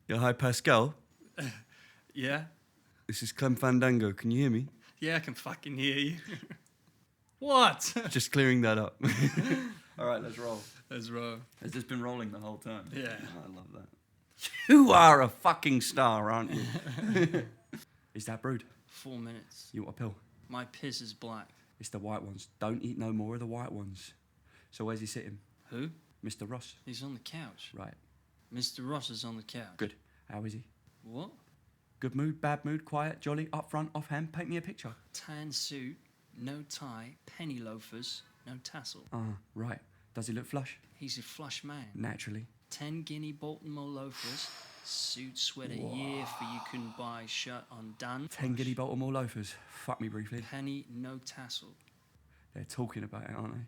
Yeah, hi Pascal. Yeah? This is Clem Fandango. Can you hear me? Yeah, I can fucking hear you. What? Just clearing that up. All right, let's roll. Let's roll. Has this been rolling the whole time? Yeah. Oh, I love that. You are a fucking star, aren't you? Is that brewed? 4 minutes. You want a pill? My piss is black. It's the white ones. Don't eat no more of the white ones. So where's he sitting? Who? Mr. Ross. He's on the couch. Right. Mr. Ross is on the couch. Good. How is he? What? Good mood, bad mood, quiet, jolly, up front, offhand? Paint me a picture. Tan suit, no tie, penny loafers, no tassel. Right. Does he look flush? He's a flush man. Naturally. 10 guinea Baltimore loafers, suit, sweater, year for you couldn't buy, shirt undone. 10 giddy Baltimore loafers. Fuck me briefly. Penny, no tassel. They're talking about it, aren't they?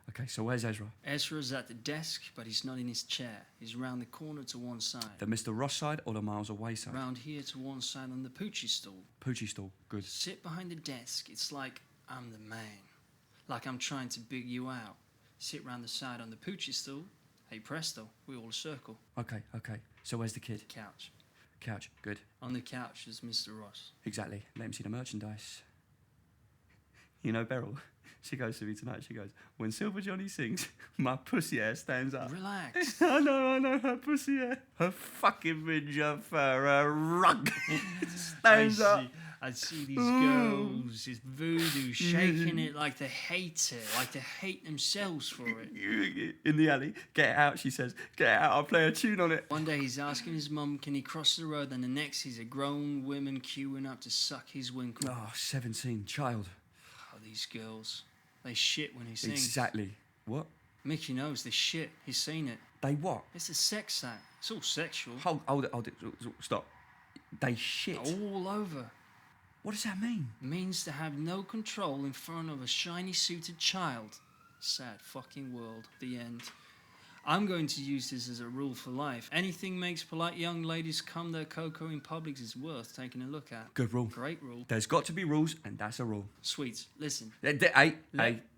Okay, so where's Ezra? Ezra's at the desk, but he's not in his chair. He's round the corner to one side. The Mr. Ross side or the miles away side? Round here to one side on the poochie stool. Poochie stool, good. Sit behind the desk. It's like I'm the man. Like I'm trying to big you out. Sit round the side on the poochie stool. Hey presto, we all circle. Okay. So where's the kid? Couch. Couch, good. On the couch is Mr. Ross. Exactly. Let him see the merchandise. You know Beryl? She goes to me tonight, she goes, when Silver Johnny sings, my pussy hair stands up. Relax. I know, her pussy hair. Her fucking midget for a rug stands up. I see these girls, it's voodoo, shaking it like they hate it, like they hate themselves for it. In the alley, get it out, she says, get it out, I'll play a tune on it. One day he's asking his mum, can he cross the road, and the next he's a grown woman queuing up to suck his winkle. Oh, 17, child. Oh, these girls, they shit when he sings. Exactly. What? Mickey knows they shit, he's seen it. They what? It's a sex act, it's all sexual. Hold it, stop. They shit. All over. What does that mean? Means to have no control in front of a shiny suited child. Sad fucking world. The end. I'm going to use this as a rule for life. Anything makes polite young ladies cum their cocoa in public is worth taking a look at. Good rule. Great rule. There's got to be rules, and that's a rule. Sweets, listen. Hey,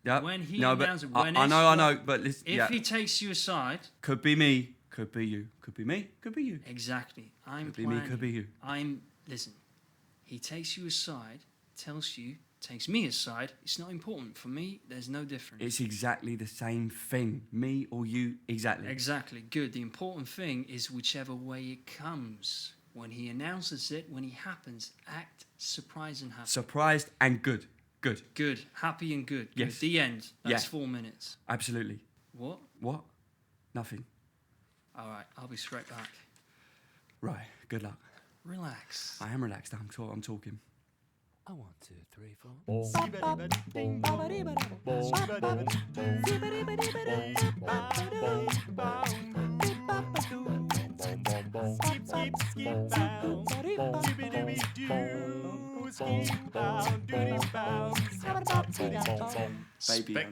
yeah. When he no, announces... but I know, but listen. If he takes you aside... Could be me, could be you. Could be me, could be you. Exactly. Could be me, could be you. Listen. He takes you aside, takes me aside. It's not important. For me, there's no difference. It's exactly the same thing. Me or you, exactly. Exactly. Good. The important thing is whichever way it comes. When he announces it, when it happens, act surprised and happy. Surprised and good. Good. Good. Happy and good. Yes. Good. The end. That's 4 minutes. Absolutely. What? What? Nothing. All right. I'll be straight back. Right. Good luck. Relax. I am relaxed. I'm talking. 1, 2, 3, 4. Baby.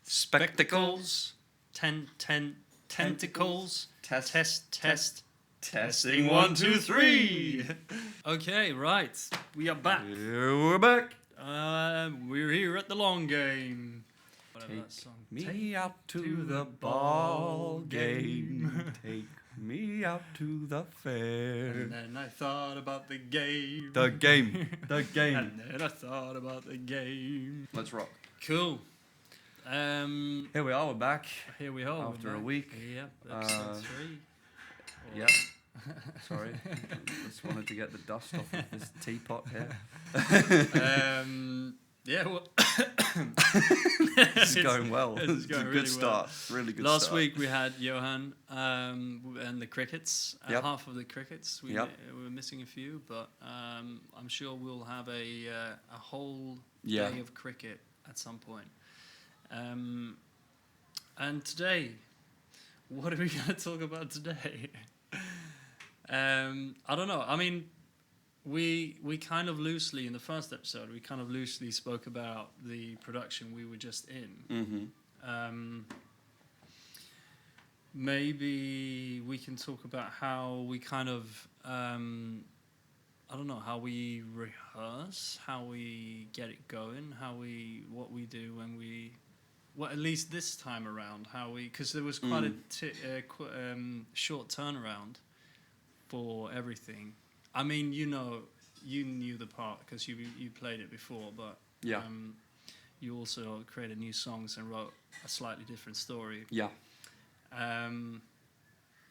Spectacles. Tentacles. Test. Testing 1, 2, 3. Okay, right. We are back. Here we're back. We're here at the long game. Whatever that song. Me out to the ball game. Take me out to the fair. And then I thought about the game. The game. And then I thought about the game. Let's rock. Cool. Here we are. We're back. Here we are. After a week. Yep. Episode 3. Yep. Sorry. Just wanted to get the dust off of this teapot here. Yeah, well... It's going well. It's going a really good start. Really good Last start. week we had Johan and the crickets. Yep. Half of the crickets. We Yep. were missing a few, but I'm sure we'll have a whole Yeah. day of cricket at some point. And today, what are we going to talk about today? I don't know. I mean, we kind of loosely, in the first episode, we kind of loosely spoke about the production we were just in. Mm-hmm. Maybe we can talk about how we kind of, I don't know, how we rehearse, how we get it going, what we do when we, well, at least this time around, how we, because there was quite a short turnaround for everything. I mean, you knew the part because you played it before, but Yeah. you also created new songs and wrote a slightly different story. Yeah.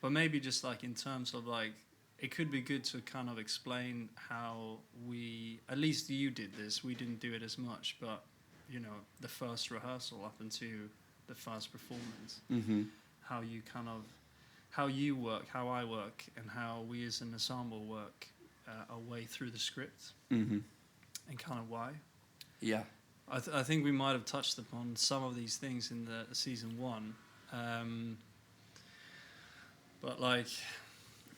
But maybe just like in terms of like, it could be good to kind of explain how at least you did this. We didn't do it as much, but the first rehearsal up into the first performance, Mm-hmm. how you work, how I work, and how we as an ensemble work our way through the script, Mm-hmm. and kind of why. Yeah. I think we might have touched upon some of these things in the season 1, but like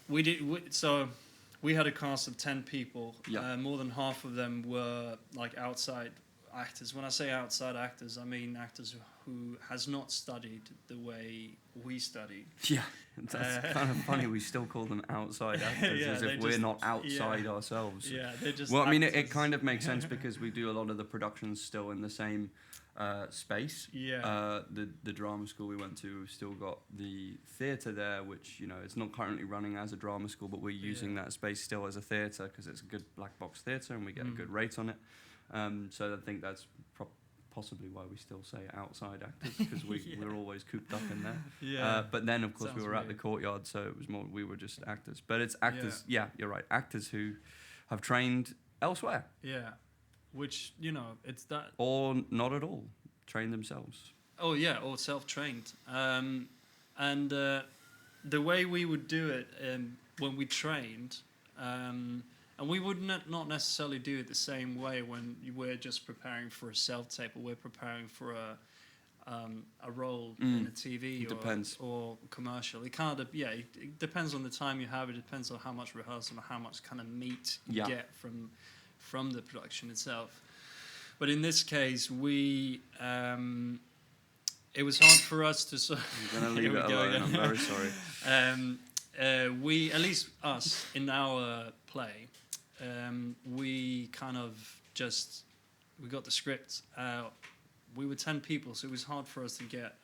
we had a cast of 10 people. Yeah. More than half of them were like outside actors. When I say outside actors, I mean actors who has not studied the way we studied. Yeah, that's kind of funny. We still call them outside actors, Yeah, as they if we're just- not outside yeah. ourselves. Yeah, they're just. Well, I mean, it actors. kind of makes sense because we do a lot of the productions still in the same space. Yeah. The drama school we went to, we've still got the theatre there, which it's not currently running as a drama school, but we're using that space still as a theatre because it's a good black box theatre and we get a good rate on it. So I think that's possibly why we still say outside actors, because we're always cooped up in there. Yeah. But then, of course, we Sounds were at the weird. courtyard, so it was more we were just actors. But it's actors. Yeah, you're right. Actors who have trained elsewhere, Yeah, which it's that. or not at all, trained themselves. Oh yeah, or self-trained. And the way we would do it when we trained, and we would not necessarily do it the same way when we're just preparing for a self-tape or we're preparing for a role in a TV Depends. or commercial. It kind of it depends on the time you have. It depends on how much rehearsal and how much kind of meat you get from the production itself. But in this case, it was hard for us to sort of... I'm going to leave it alone, I'm very sorry. We, at least us, in our play, we kind of just... We got the script. We were 10 people, so it was hard for us to get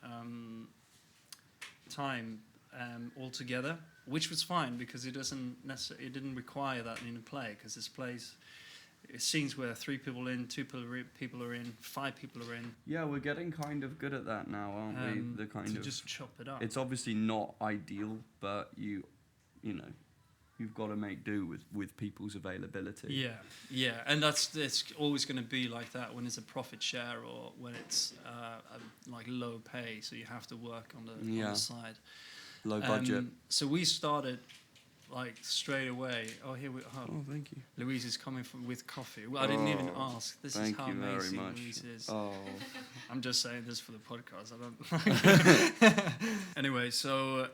time all together, which was fine because it didn't require that in a play, because this plays... It's scenes where 3 people in, 2 people are in, 5 people are in. Yeah, we're getting kind of good at that now, aren't we? The kind to of just chop it up. It's obviously not ideal, but you've got to make do with people's availability. Yeah, and it's always going to be like that when it's a profit share or when it's like low pay, so you have to work on the side. Low budget. So we started like straight away. Oh, here we. Oh, thank you. Louise is coming with coffee. Well, I didn't even ask. This is how Thank you very amazing much. Louise is. Oh, I'm just saying this for the podcast. I don't. Anyway, so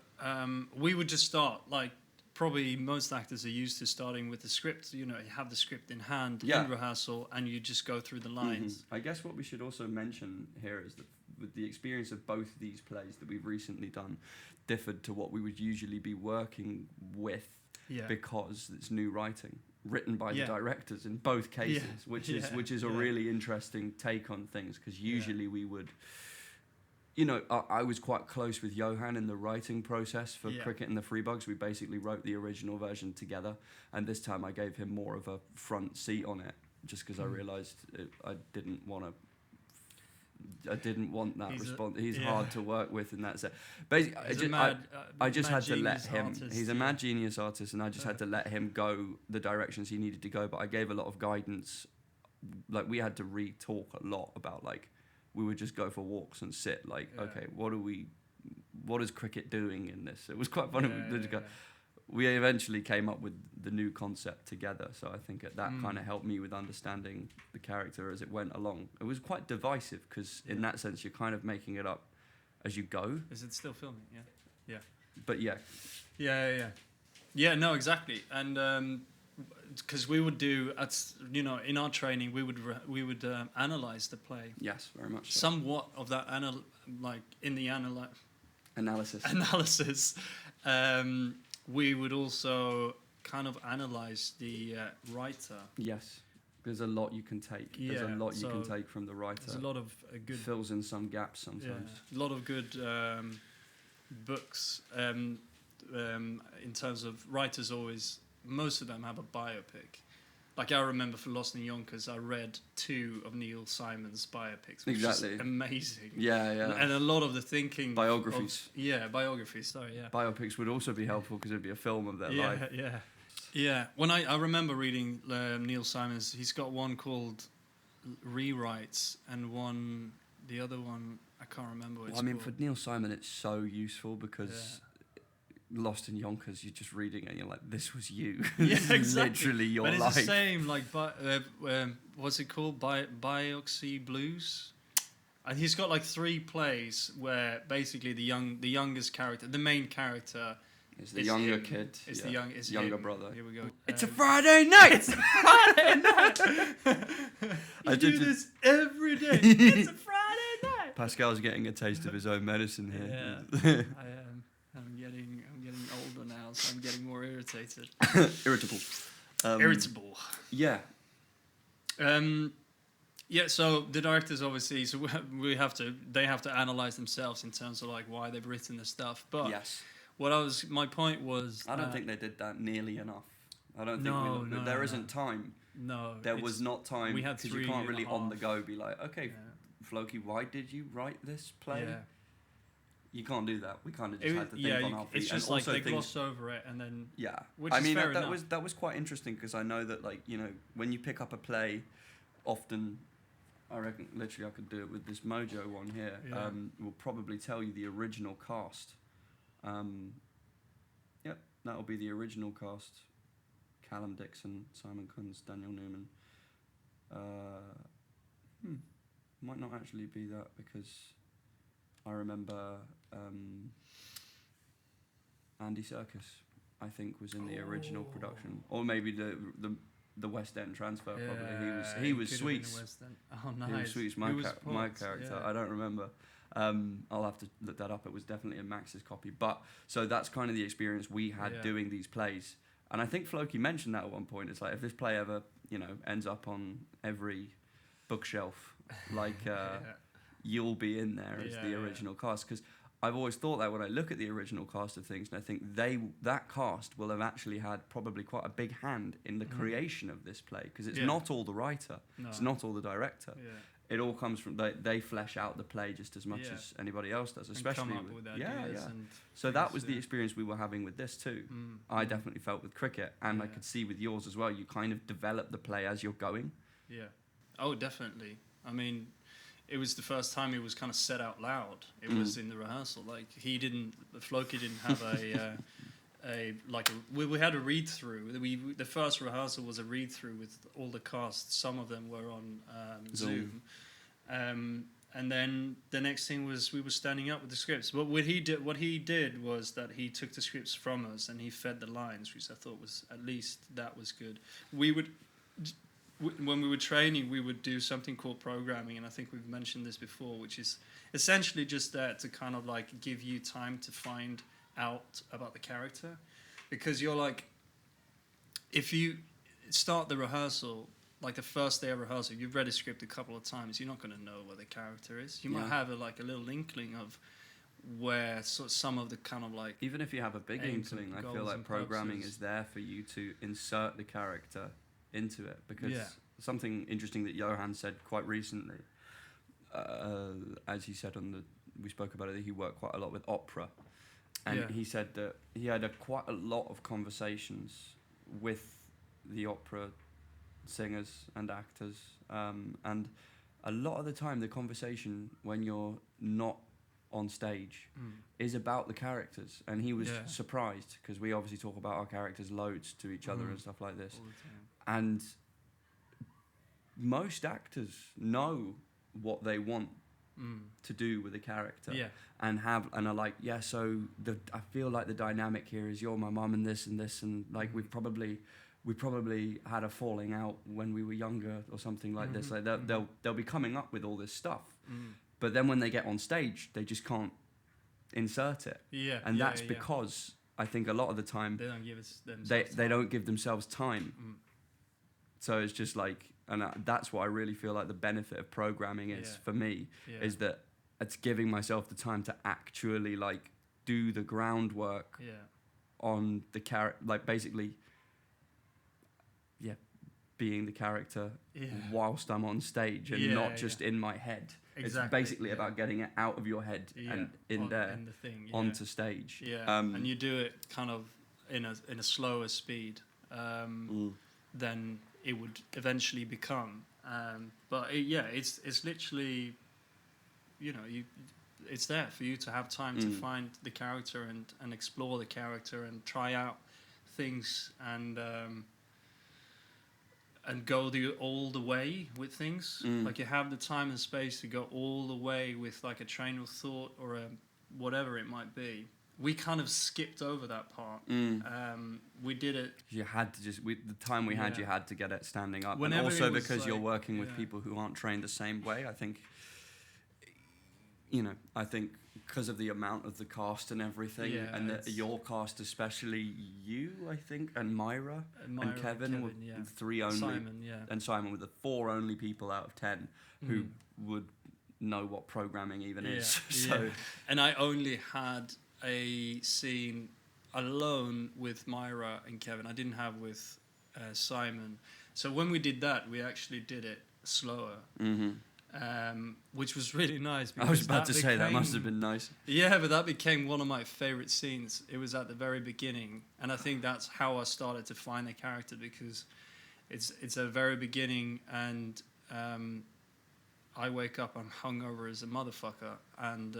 we would just start like. Probably most actors are used to starting with the script. You have the script in hand in rehearsal, and you just go through the lines. I guess what we should also mention here is that with the experience of both these plays that we've recently done, differed to what we would usually be working with, because it's new writing written by the directors in both cases, which is a really interesting take on things, because usually we would. I was quite close with Johan in the writing process for Cricket and the Freebugs. We basically wrote the original version together, and this time I gave him more of a front seat on it, just because I realised I didn't want that response. He's hard to work with in that sense. Basically, I just had to let him. Artist, he's a mad genius artist, and I just had to let him go the directions he needed to go. But I gave a lot of guidance. Like, we had to re-talk a lot about, like, we would just go for walks and sit, like, okay, what is Cricket doing in this? It was quite funny. We eventually came up with the new concept together, so I think that kind of helped me with understanding the character as it went along. It was quite divisive, because in that sense, you're kind of making it up as you go. Is it still filming? Yeah. But yeah. Yeah, no, exactly. And because we would do, in our training, we would analyze the play. Yes, very much so. Somewhat of that, in the analysis, we would also kind of analyze the writer. Yes, there's a lot you can take. There's a lot you can take from the writer. There's a lot of good... Fills in some gaps sometimes. Yeah, a lot of good books. in terms of writers always, most of them have a biopic. Like I remember for Lost in Yonkers, I read 2 of Neil Simon's biopics, which is amazing. Yeah. And a lot of the thinking... Biographies. Biographies, sorry, yeah. Biopics would also be helpful because it'd be a film of their life. Yeah. When I remember reading Neil Simon's, he's got one called Rewrites and the other one, I can't remember what it's called. For Neil Simon, it's so useful because... Lost in Yonkers, you're just reading it and you're like, this was you. Yeah, this exactly. is literally your life. But it's the same, like, what's it called? Bioxy Blues? And he's got like 3 plays where basically the youngest character, the main character... Is the younger kid. It's the younger brother. Here we go. It's a Friday night! It's a Friday night! I do this every day. It's a Friday night! Pascal's getting a taste of his own medicine here. Yeah, I am. I'm getting older now, so I'm getting more irritated. Irritable. Irritable. Yeah. Yeah. So the directors obviously, they have to analyze themselves in terms of like why they've written the stuff. But yes. My point was. I don't think they did that nearly enough. I don't think there isn't time. No. There was not time. We had because 3 you can't really and a half. on the go be like, okay, Floki, why did you write this play? Yeah. You can't do that. We kind of just had to think on our feet. It's just and like they things, gloss over it and then. Yeah, which I is mean fair that enough. was quite interesting because I know that when you pick up a play, often, I reckon literally I could do it with this Mojo one here. Yeah. Will probably tell you the original cast. Yep, that'll be the original cast. Callum Dixon, Simon Kunz, Daniel Newman. Might not actually be that because I remember Andy Serkis, I think, was in the original production, or maybe the West End transfer. Probably he was Sweets. Oh, nice. He was Sweets. My character. I don't remember. I'll have to look that up. It was definitely in Max's copy. But so that's kind of the experience we had doing these plays. And I think Floki mentioned that at one point. It's like if this play ever, ends up on every bookshelf, like you'll be in there as the original cast. Because I've always thought that when I look at the original cast of things, and I think that cast will have actually had probably quite a big hand in the creation of this play. Because it's not all the writer, it's not all the director. Yeah. It all comes from they flesh out the play just as much as anybody else does, especially and come up with ideas. And so that was the experience we were having with this too. I definitely felt with cricket, and I could see with yours as well. You kind of develop the play as you're going. Yeah. Oh, definitely. I mean, it was the first time it was kind of said out loud. It was in the rehearsal. Like Floki didn't have we had a read through. The first rehearsal was a read through with all the cast. Some of them were on Zoom. And then the next thing was we were standing up with the scripts. But what he did was that he took the scripts from us and he fed the lines, which I thought was that was good. When we were training, we would do something called programming, and I think we've mentioned this before, which is essentially just there to kind of like give you time to find out about the character, because you're like, if you start the rehearsal, like the first day of rehearsal, you've read a script a couple of times, you're not going to know what the character is. You might have a little inkling of where some of the kind of like, even if you have a big inkling, I feel like programming is there for you to insert the character into it, because something interesting that Johan said quite recently, as he said we spoke about it, that he worked quite a lot with opera. And he said that he had quite a lot of conversations with the opera singers and actors. And a lot of the time, the conversation when you're not on stage is about the characters. And he was surprised, because we obviously talk about our characters loads to each other and stuff like this. And most actors know what they want to do with a character, and are like, so I feel like the dynamic here is you're my mum and this, and like we probably had a falling out when we were younger or something like this. Like they'll be coming up with all this stuff, but then when they get on stage, they just can't insert it. And that's because I think a lot of the time they don't give themselves they don't give themselves time. So it's just like, and that's what I really feel like the benefit of programming is for me, is that it's giving myself the time to actually like do the groundwork on the character, like basically, being the character whilst I'm on stage and not just in my head. Exactly. It's basically about getting it out of your head and in the thing, onto stage. Yeah, and you do it kind of in a slower speed than it would eventually become. But it's literally, it's there for you to have time to find the character and explore the character and try out things and go all the way with things. Like you have the time and space to go all the way with like a train of thought or whatever it might be. We kind of skipped over that part. We did it. You had to the time we had, you had to get it standing up. Whenever, and also because you're working with people who aren't trained the same way, I think because of the amount of the cast and everything, and your cast, especially you, I think, and Myra and Kevin were three only, Simon were the 4 only people out of 10 who would know what programming even is. So, and I only had a scene alone with Myra and Kevin. I didn't have with Simon. So when we did that, we actually did it slower. Which was really nice. I was about to say that must have been nice. Yeah, but that became one of my favorite scenes. It was at the very beginning, and I think that's how I started to find the character, because it's a very beginning, and I wake up, I'm hungover as a motherfucker, and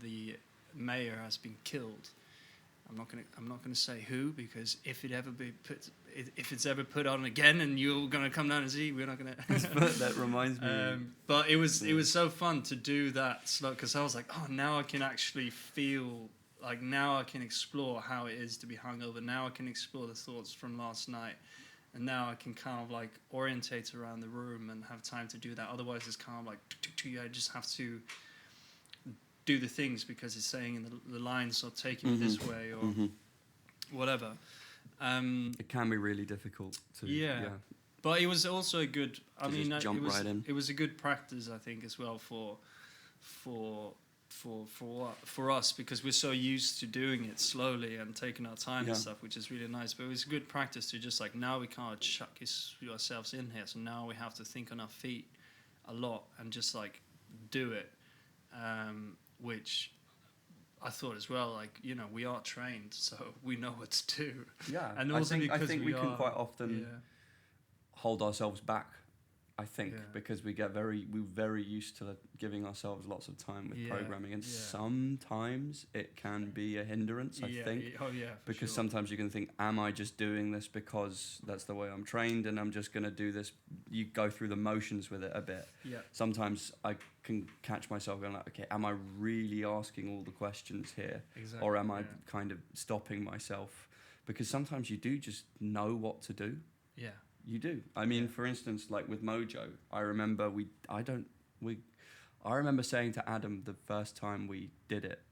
the mayor has been killed. I'm not gonna say who, because if it's ever put on again and you're gonna come down and see, we're not gonna. That reminds me. But it was so fun to do that slow, because I was like, oh, now I can actually feel like, now I can explore how it is to be hungover. Now I can explore the thoughts from last night, and now I can kind of like orientate around the room and have time to do that. Otherwise, it's kind of like I just have to do the things because it's saying in the lines, or taking it this way, or whatever. It can be really difficult to but it was also a good, it was a good practice, I think, as well for us, because we're so used to doing it slowly and taking our time and stuff, which is really nice. But it was good practice to just like, now we can't chuck ourselves in here, so now we have to think on our feet a lot and just like do it. Which I thought as well, like, we are trained, so we know what to do. Yeah, and also I think we can quite often hold ourselves back. I think because we're very used to giving ourselves lots of time with programming, and sometimes it can be a hindrance. I think, because sometimes you can think, am I just doing this because that's the way I'm trained, and I'm just going to do this? You go through the motions with it a bit. Yeah. Sometimes I can catch myself going like, okay, am I really asking all the questions here, or am I kind of stopping myself? Because sometimes you do just know what to do. Yeah. You do. I mean, for instance, like with Mojo, I remember I remember saying to Adam the first time we did it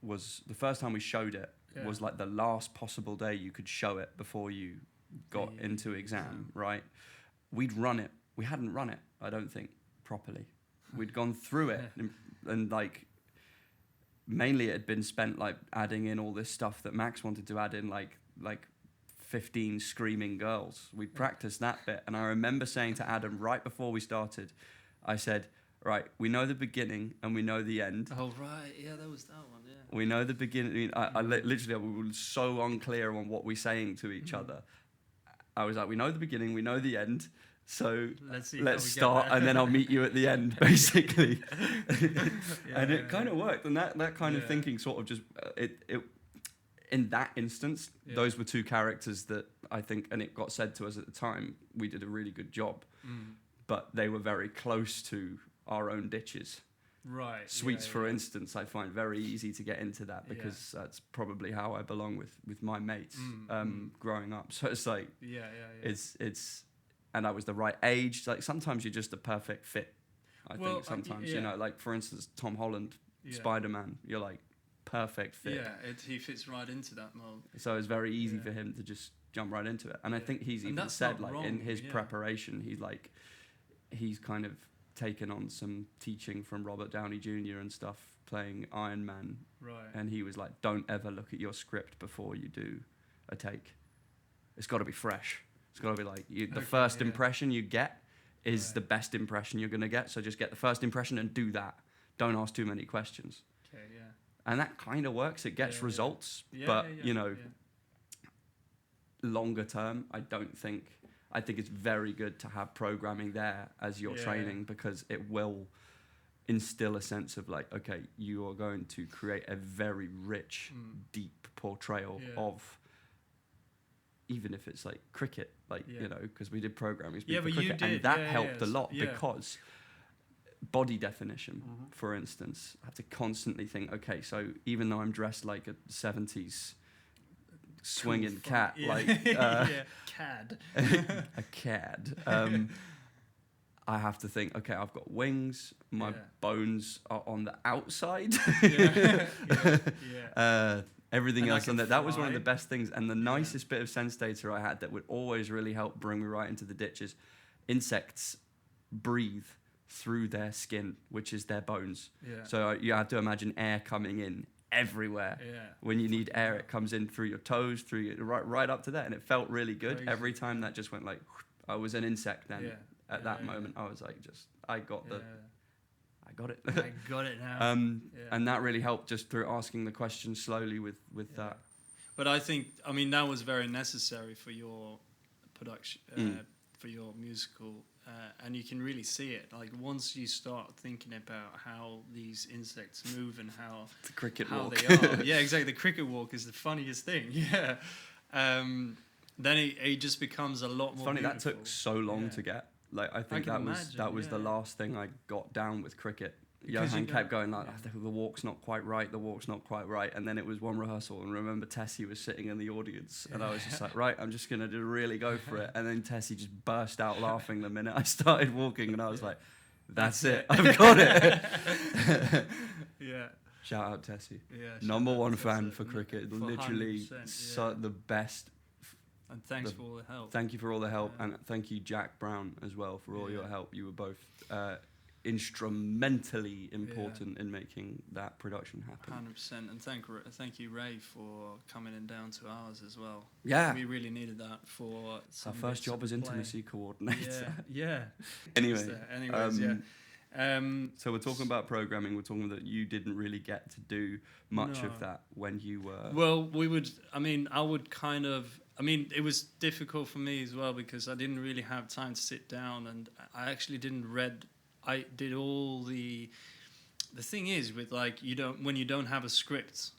was the first time we showed it was like the last possible day you could show it before you got into exam, right? We'd run it. We hadn't run it, I don't think, properly. We'd gone through it and like mainly it had been spent like adding in all this stuff that Max wanted to add in, like 15 screaming girls. We practiced that bit, and I remember saying to Adam right before we started, I said, right, we know the beginning and we know the end. Oh, right, yeah, that was that one, yeah. We know the beginning. I literally, we were so unclear on what we're saying to each other. I was like, we know the beginning, we know the end, so let's start, and then I'll meet you at the end, basically. And it kind of worked, and that kind of thinking sort of just, it in that instance, those were 2 characters that I think, and it got said to us at the time, we did a really good job. But they were very close to our own ditches. Right. Sweets, for instance, I find very easy to get into that, because that's probably how I belong with my mates growing up. So it's like, it's, and I was the right age. Like sometimes you're just a perfect fit. I think sometimes, like for instance, Tom Holland, Spider-Man, you're like, perfect fit. Yeah, he fits right into that mold. So it's very easy for him to just jump right into it. And I think he's even said, like, in his preparation, he's kind of taken on some teaching from Robert Downey Jr. and stuff playing Iron Man, Right. and he was like, "Don't ever look at your script before you do a take. It's got to be fresh. It's got to be like the first impression you get is the best impression you're gonna get. So just get the first impression and do that. Don't ask too many questions." Okay. Yeah. And that kind of works. It gets results, but you know, longer term, I think it's very good to have programming there as your training, because it will instill a sense of like, okay, you are going to create a very rich, deep portrayal of, even if it's like cricket, like, you know, because we did programming for cricket, you did. and that helped a lot because body definition, for instance, I have to constantly think, okay, so even though I'm dressed like a 70s swinging cat, like cad, a cad, I have to think, okay, I've got wings, my bones are on the outside, everything else, and that was one of the best things, and the nicest bit of sense data I had that would always really help bring me right into the ditches. Insects breathe through their skin, which is their bones. So you have to imagine air coming in everywhere. When you need air, it comes in through your toes, through your, right up to there, and it felt really good. Crazy. Every time that just went like, I was an insect then. At that moment, I was like, I got it. I got it now. And that really helped just through asking the questions slowly with that. But I think, that was very necessary for your production, for your musical, and you can really see it. Like once you start thinking about how these insects move and how the cricket walk. They are. Yeah, exactly. The cricket walk is the funniest thing. Yeah. Then it just becomes a lot more. Funny beautiful. That took so long to get. Like I think that was the last thing I got down with cricket. Johan kept going like, the walk's not quite right, and then it was one rehearsal, and remember Tessie was sitting in the audience, and I was just like, right, I'm just gonna really go for it, and then Tessie just burst out laughing the minute I started walking, and I was like, that's it, I've got it. Shout out Tessie, number one fan for cricket, literally the best. And thanks for all the help. Thank you for all the help, and thank you Jack Brown as well for all your help. You were both instrumentally important in making that production happen. 100%, and thank you Ray for coming in down to ours as well. Yeah, we really needed that for our first job as intimacy coordinator. Anyways, so we're talking about programming. We're talking that you didn't really get to do much of that when you were. Well, we would. I would kind of. It was difficult for me as well because I didn't really have time to sit down, and I actually didn't read. I did all the thing is with like when you don't have a script,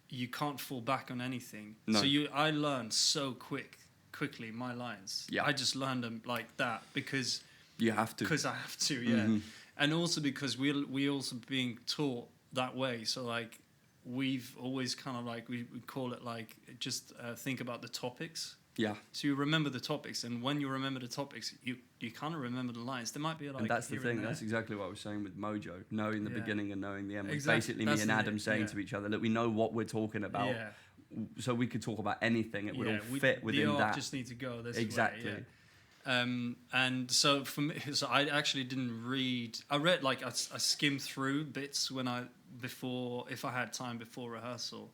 you can't fall back on anything. No. So I learned so quickly my lines. I just learned them like that because you have to. Because I have to, and also because we also being taught that way. So like we've always kind of like we call it like just think about the topics. Yeah. So you remember the topics, and when you remember the topics, you kind of remember the lines. There might be like. And that's the thing. That's exactly what I was saying with Mojo. Knowing the beginning and knowing the end. Basically, me and Adam saying to each other, "Look, we know what we're talking about, so we could talk about anything. It would all fit within that. The just need to go this exactly. way." And so for me, so I actually didn't read. I read like I skimmed through bits if I had time before rehearsal.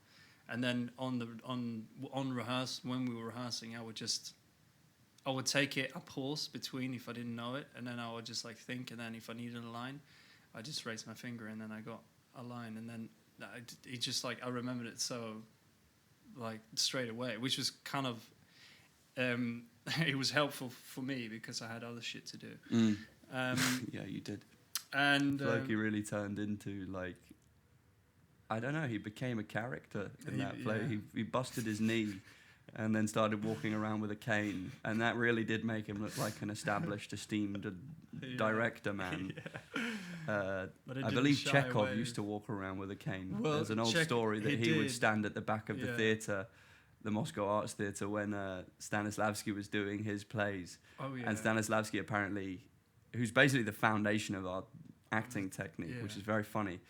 And then on rehearse when we were rehearsing, I would take it a pause between if I didn't know it, and then I would just like think, and then if I needed a line, I just raised my finger, and then I got a line, and then it just like I remembered it so like straight away, which was kind of it was helpful for me because I had other shit to do. Yeah, you did. And Floki really turned into like. I don't know, he became a character in that play. He busted his knee and then started walking around with a cane. And that really did make him look like an established, esteemed director man. I believe Chekhov used to walk around with a cane. Well, there's an old story that he would stand at the back of the theatre, the Moscow Arts Theatre, when Stanislavski was doing his plays. And Stanislavski apparently, who's basically the foundation of our acting technique, which is very funny,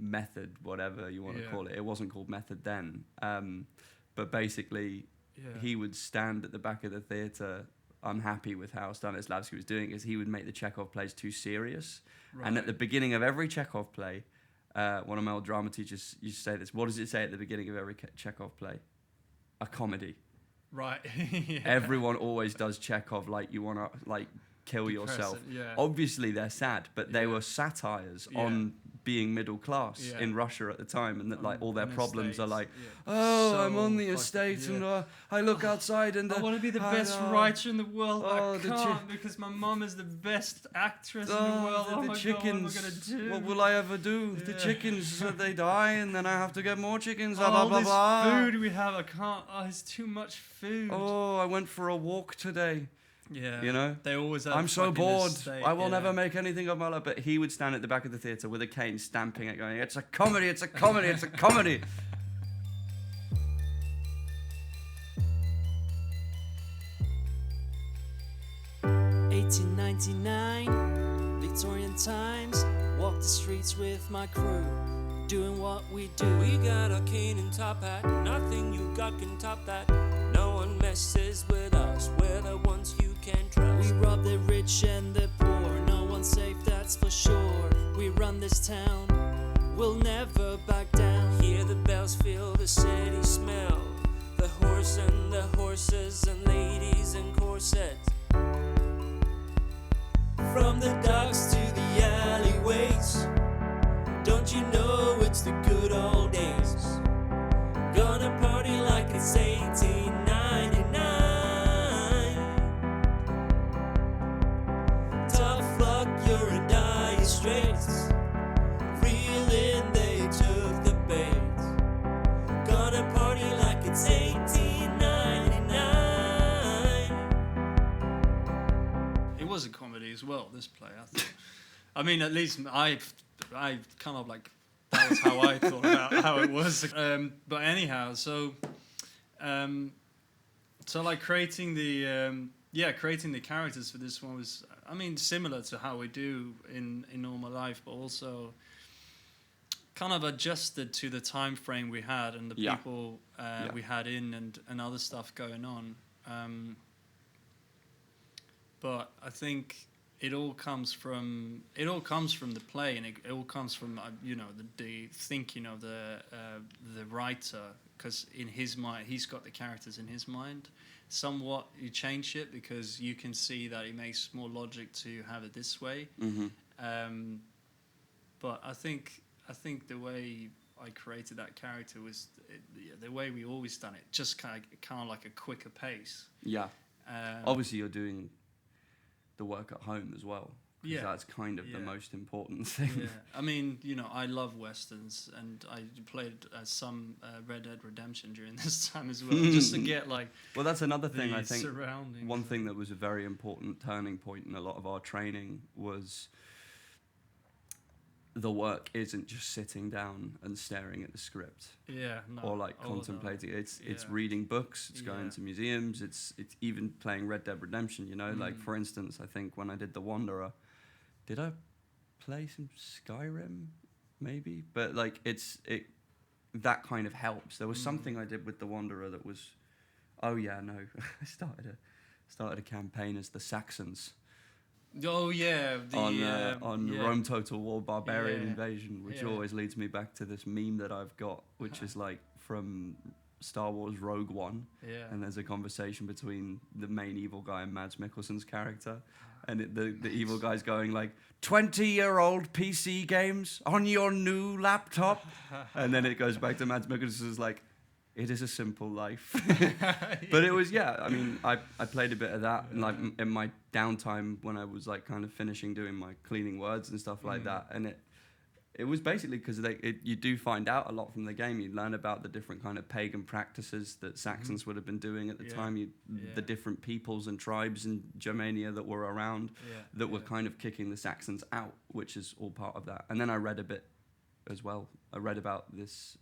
method, whatever you want to call it. It wasn't called method then. But basically, he would stand at the back of the theatre unhappy with how Stanislavski was doing, is he would make the Chekhov plays too serious. Right. And at the beginning of every Chekhov play, one of my old drama teachers used to say this. What does it say at the beginning of every Chekhov play? A comedy. Right. Everyone always does Chekhov like you want to like kill yourself. Obviously they're sad, but they were satires on being middle class in Russia at the time, and that like all their problems are like, I'm on the estate and I look outside and I want to be the best writer in the world, but I can't because my mom is the best actress in the world. The chickens, God, what am I gonna do? What will I ever do? The chickens, they die, and then I have to get more chickens. All this food we have, I can't. Oh, it's too much food. Oh, I went for a walk today. Yeah, you know, they always. I'm so bored. I will never make anything of my life. But he would stand at the back of the theatre with a cane, stamping it, going, "It's a comedy! It's a comedy! It's a comedy!" 1899, Victorian times. Walk the streets with my crew, doing what we do. We got a cane and top hat, nothing you got can top that. No one messes with us, we're the ones you can trust. We rob the rich and the poor, no one's safe, that's for sure. We run this town, we'll never back down. Hear the bells, feel the city smell, the horse and the horses and ladies in corsets. From the docks to the alleyways, don't you know it's the good old days? Gonna party like it's 1899. Tough luck, you're in dire straits. Reeling, they took the bait. Gonna party like it's 1899. It was a comedy as well, this play, I thought. I mean, at least I kind of like, that was how I thought about how it was. But anyhow, so like creating the characters for this one was, I mean, similar to how we do in normal life, but also kind of adjusted to the time frame we had and the people we had in and other stuff going on. But I think it all comes from the play, and it all comes from the thinking of the writer, because in his mind he's got the characters in his mind. Somewhat you change it because you can see that it makes more logic to have it this way. Mm-hmm. But I think the way I created that character was the way we always done it, just kind of like a quicker pace. Yeah. Obviously, you're doing the work at home as well. Yeah, that's kind of the most important thing. Yeah, I mean, I love westerns, and I played some Red Dead Redemption during this time as well, just to get like. Well, that's another thing. I think one thing that was a very important turning point in a lot of our training was the work isn't just sitting down and staring at the script. Yeah. No, or like contemplating. It's reading books. It's going to museums. It's even playing Red Dead Redemption. Like for instance, I think when I did The Wanderer. Did I play some Skyrim? Maybe, but like that kind of helps. There was something I did with The Wanderer that was, I started a campaign as the Saxons. Oh yeah, on Rome Total War Barbarian Invasion, which always leads me back to this meme that I've got, which is like from Star Wars Rogue One, and there's a conversation between the main evil guy and Mads Mikkelsen's character. And the evil guy's going like, 20-year-old PC games on your new laptop? And then it goes back to Mads Mikkelsen's like, it is a simple life. But it was, I mean, I played a bit of that and like in my downtime when I was like kind of finishing doing my cleaning words and stuff like that. And it was basically because you do find out a lot from the game. You learn about the different kind of pagan practices that Saxons would have been doing at the time. The different peoples and tribes in Germania that were around that were kind of kicking the Saxons out, which is all part of that. And then I read a bit as well. I read about this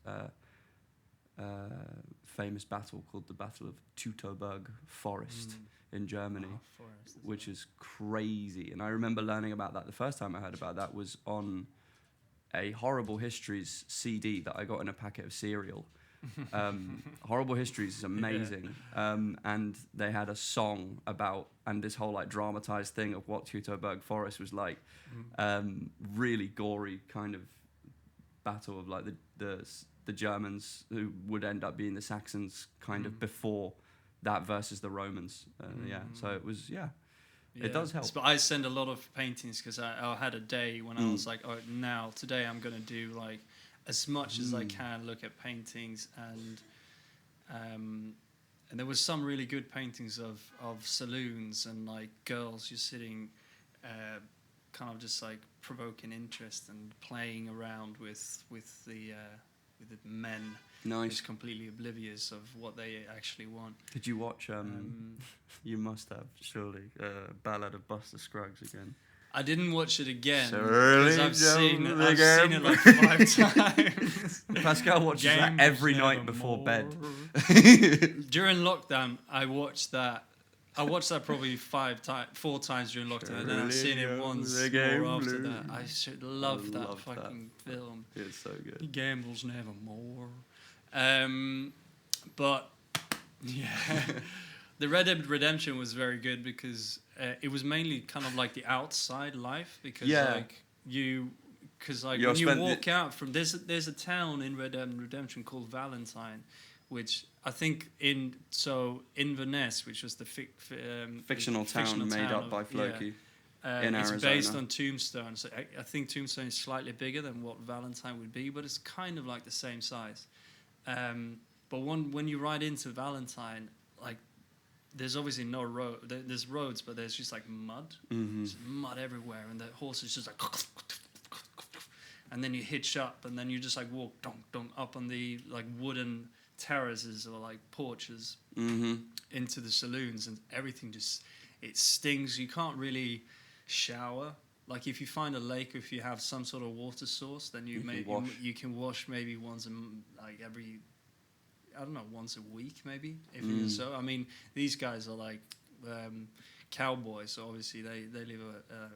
famous battle called the Battle of Teutoburg Forest in Germany, which is crazy. And I remember learning about that. The first time I heard about that was on a Horrible Histories CD that I got in a packet of cereal. Horrible Histories is amazing. And they had a song about, and this whole like dramatized thing of what Teutoburg Forest was like. Really gory kind of battle of like the Germans who would end up being the Saxons kind of before that versus the Romans. So it was it does help. But I send a lot of paintings because I had a day when I was like, oh, now today I'm gonna do like as much as I can, look at paintings, and there was some really good paintings of saloons and like girls just sitting, kind of just like provoking interest and playing around with the men. Nice. Just completely oblivious of what they actually want. Did you watch? You must have surely Ballad of Buster Scruggs again. I didn't watch it again Surely because I've seen it like 5 times. Pascal watches that every night before bed. During lockdown, I watched that. I watched that probably 4 times during lockdown, and then I've seen it once more after that. I should love that fucking film. It's so good. He gambles nevermore. But yeah, the Red Dead Redemption was very good because it was mainly kind of like the outside life because when you walk out from there's a town in Red Dead Redemption called Valentine, which I think in Inverness, which was the fictional town made up by Floki. In Arizona. It's based on Tombstone, so I think Tombstone is slightly bigger than what Valentine would be, but it's kind of like the same size. But when you ride into Valentine, like there's obviously no road. There's roads, but there's just like mud. There's mud everywhere, and the horse is just like. And then you hitch up, and then you just like walk up on the like wooden terraces or like porches into the saloons, and everything just it stings. You can't really shower. Like if you find a lake, if you have some sort of water source, then you can wash maybe once a week maybe. If even so, I mean these guys are like cowboys, so obviously they live a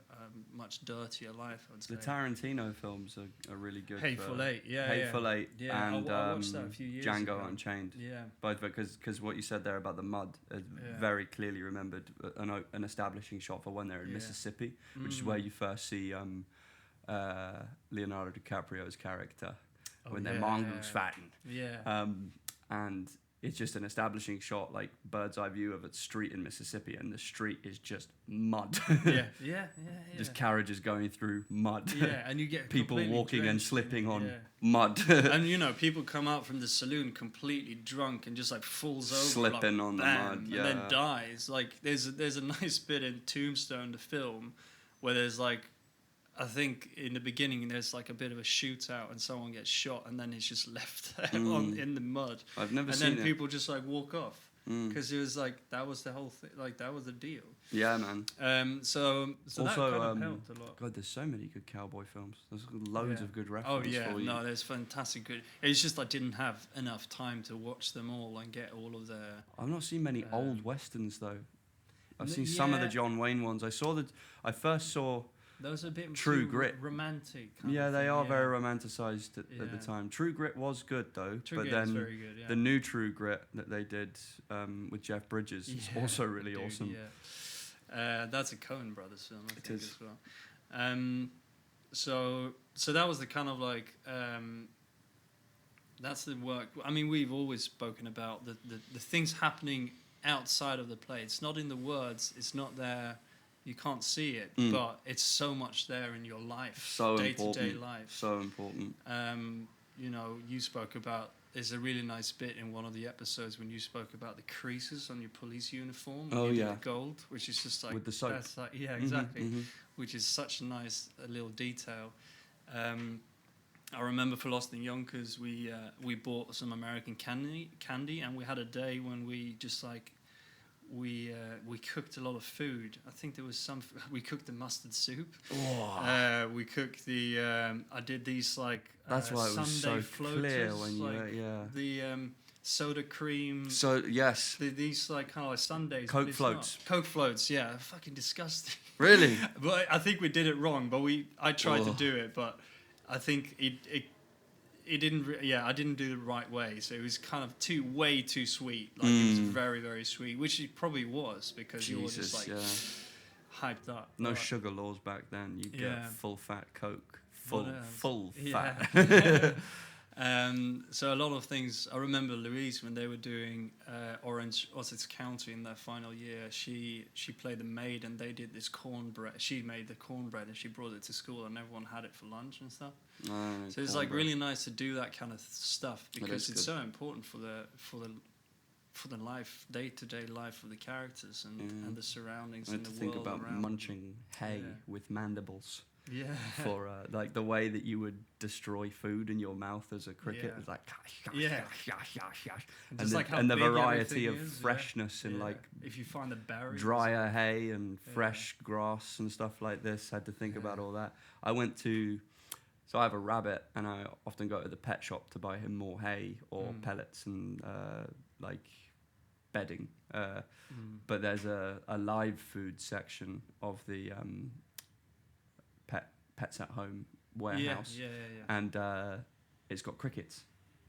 much dirtier life. I'd say. The Tarantino films are really good. Hateful Eight, Hateful Eight, and I watched that a few years Django ago. Unchained. Yeah, both because what you said there about the mud, very clearly remembered an establishing shot for when they're in Mississippi, which is where you first see Leonardo DiCaprio's character when they're mongoose fighting. Yeah. And it's just an establishing shot, like bird's eye view of a street in Mississippi, and the street is just mud. Yeah. Just carriages going through mud. Yeah, and you get people walking and slipping on mud. And people come out from the saloon completely drunk and just like falls over, slipping like, on the bam, mud, and then dies. Like there's a nice bit in Tombstone, the film, where there's like. I think in the beginning there's like a bit of a shootout and someone gets shot and then it's just left there in the mud. I've never seen it. And then people just like walk off because it was like that was the whole thing. Like that was the deal. Yeah, man. So also, that kind of helped a lot. God, there's so many good cowboy films. There's loads of good Oh references. yeah, for you. no, there's fantastic good. It's just I didn't have enough time to watch them all and get all of their. I've not seen many old westerns though. I've seen some of the John Wayne ones. I first saw. Those are a bit True Grit. Romantic. Yeah, they are very romanticized at the time. True Grit was good though, True Grit is very good, yeah. The new True Grit that they did with Jeff Bridges is also really awesome. Yeah. That's a Coen Brothers film, I think, as well. So that was the kind of like that's the work. I mean, we've always spoken about the things happening outside of the play. It's not in the words. It's not there. You can't see it, but it's so much there in your life, day-to-day life. So important. You spoke about. There's a really nice bit in one of the episodes when you spoke about the creases on your police uniform. The gold, which is just like with the soap. That's like, exactly. Which is such a nice little detail. I remember for Lost in Yonkers, we bought some American candy, and we had a day when we just like. We cooked a lot of food. I think there was we cooked the mustard soup. Oh. We cooked the. I did these like. That's why it was Sunday so clear when you the soda cream. So yes. These like kind of like sundaes. Coke floats. Coke floats. Yeah, fucking disgusting. Really? But I think we did it wrong. But I tried to do it, but I think it didn't. I didn't do the right way. So it was kind of way too sweet. Like it was very, very sweet, which it probably was because you were just like hyped up. No sugar laws back then. You get full fat Coke, full yeah. fat. So a lot of things. I remember Louise when they were doing Orange County in their final year. She played the maid, and they did this cornbread. She made the cornbread, and she brought it to school, and everyone had it for lunch and stuff. So it's like really nice to do that kind of stuff because it's so important for the life, day-to-day life of the characters and the surroundings and the world think about around munching hay with mandibles. Yeah. For like the way that you would destroy food in your mouth as a cricket is like and the variety of freshness in like if you find the berries, drier hay and fresh grass and stuff like this. Had to think about all that. So I have a rabbit, and I often go to the pet shop to buy him more hay or pellets and like bedding. But there's a live food section of the Pets at Home warehouse, and it's got crickets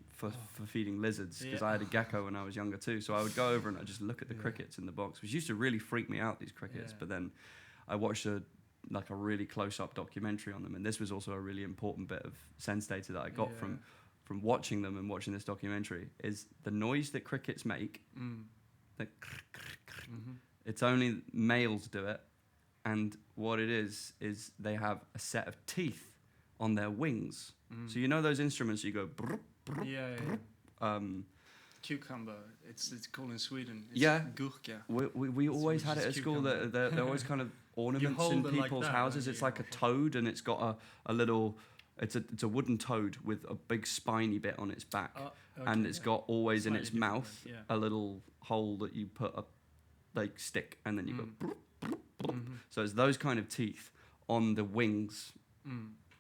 for feeding lizards, because I had a gecko when I was younger too. So I would go over and I'd just look at the crickets in the box, which used to really freak me out, these crickets. But then I watched a really close-up documentary on them, and this was also a really important bit of sense data that I got from watching them and watching this documentary, is the noise that crickets make. It's only males do it. And what it is they have a set of teeth on their wings. So you know those instruments you go... Brr, brr, brr, cucumber. It's called in Sweden. It's gurka. We always had it at school. That they're always kind of ornaments in people's houses. It's like a toad, and it's got a little... It's a wooden toad with a big spiny bit on its back. And it's got always in its mouth a little hole that you put a like stick, and then you go... Brr, brr, brr. So it's those kind of teeth on the wings.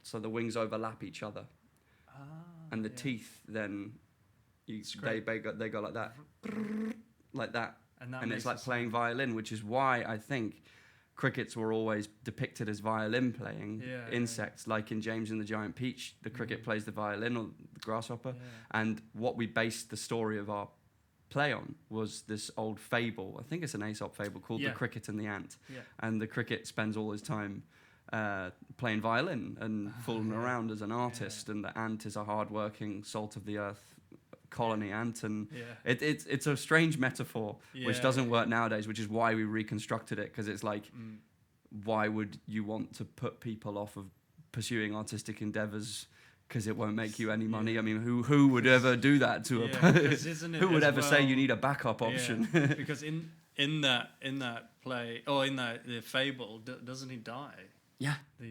So the wings overlap each other. And the teeth then... They go like that, like that, and it's like playing violin, which is why I think crickets were always depicted as violin playing insects. Like in James and the Giant Peach, the cricket plays the violin or the grasshopper, and what we based the story of our play on was this old fable. I think it's an Aesop fable called The Cricket and the Ant, and the cricket spends all his time playing violin and fooling around as an artist, and the ant is a hard-working, salt-of-the-earth colony ant, and it's a strange metaphor which doesn't work nowadays, which is why we reconstructed it, because it's like why would you want to put people off of pursuing artistic endeavors because it won't make you any money? I mean, who would ever do that to a who would ever say you need a backup option? Because in that play or in the fable, doesn't he die?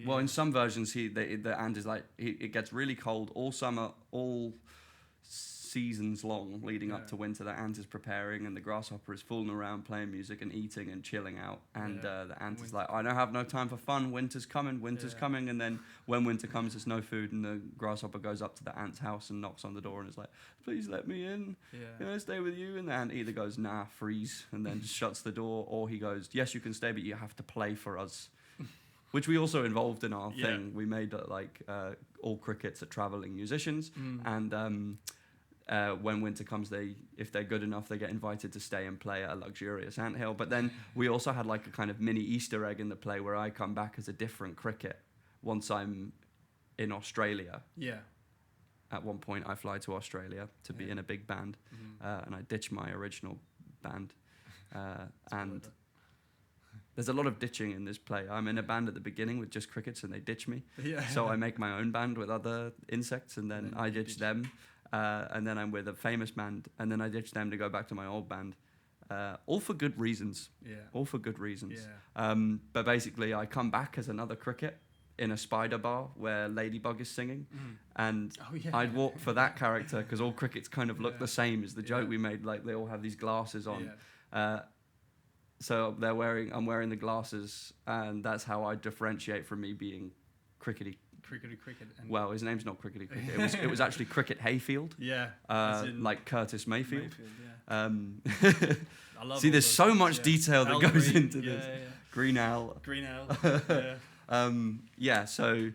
Well, in some versions the ant is like it gets really cold all summer, all seasons long leading up to winter. The ant is preparing, and the grasshopper is fooling around, playing music and eating and chilling out, and the ant is like, I don't have no time for fun, winter's coming, and then when winter comes there's no food, and the grasshopper goes up to the ant's house and knocks on the door and is like, please let me in, can I stay with you? And the ant either goes, nah, freeze, and then just shuts the door, or he goes, yes, you can stay, but you have to play for us. Which we also involved in our thing. We made all crickets are traveling musicians, and when winter comes, if they're good enough, they get invited to stay and play at a luxurious anthill. But then we also had like a kind of mini Easter egg in the play where I come back as a different cricket once I'm in Australia. At one point, I fly to Australia to be in a big band, and I ditch my original band, and there's a lot of ditching in this play. I'm in a band at the beginning with just crickets, and they ditch me. So I make my own band with other insects, and then I ditch them. And then I'm with a famous band, and then I ditch them to go back to my old band. All for good reasons. All for good reasons. But basically, I come back as another cricket in a spider bar where Ladybug is singing. And I'd walk for that character, because all crickets kind of look the same as the joke we made. Like, they all have these glasses on. So I'm wearing the glasses, and that's how I differentiate from me being crickety. Cricket. Well, his name's not Crickety Cricket. It was actually Cricket Hayfield. Like Curtis Mayfield. See, there's so much detail that goes into this. Green Owl. Green Owl. So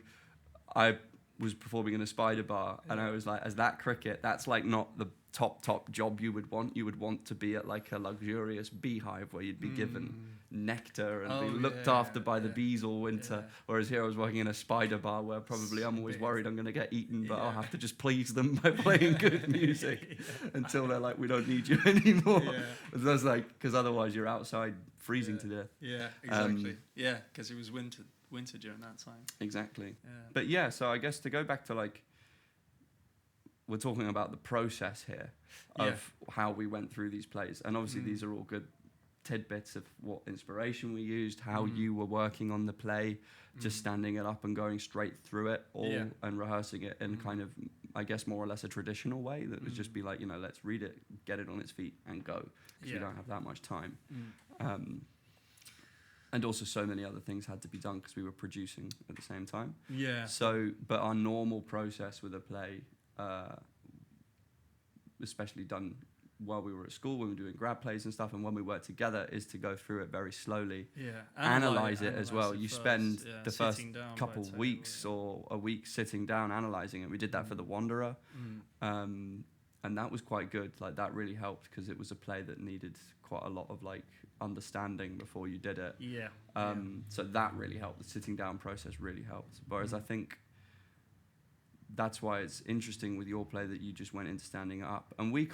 I was performing in a spider bar, and I was like, as that cricket, that's like not the top job you would want. You would want to be at like a luxurious beehive where you'd be given nectar and be looked after by the bees all winter. Whereas here I was working in a spider bar where probably I'm always worried I'm going to get eaten, but I'll have to just please them by playing good music until they're like, we don't need you anymore. That's like, because otherwise you're outside freezing to death. Yeah, exactly. Because it was winter during that time. Exactly. But yeah, so I guess to go back to like, we're talking about the process here of how we went through these plays. And obviously these are all good tidbits of what inspiration we used, how you were working on the play, just standing it up and going straight through it all and rehearsing it in kind of, I guess, more or less a traditional way that would just be like, you know, let's read it, get it on its feet and go, because we don't have that much time. And also so many other things had to be done because we were producing at the same time. So, but our normal process with a play, especially done while we were at school, when we were doing grad plays and stuff, and when we worked together, is to go through it very slowly, analyze it as well. You spend the first couple weeks or a week sitting down analyzing it. We did that for The Wanderer, and that was quite good. Like that really helped because it was a play that needed quite a lot of like understanding before you did it. So that really helped. The sitting down process really helped. Whereas I think that's why it's interesting with your play that you just went into standing it up. And we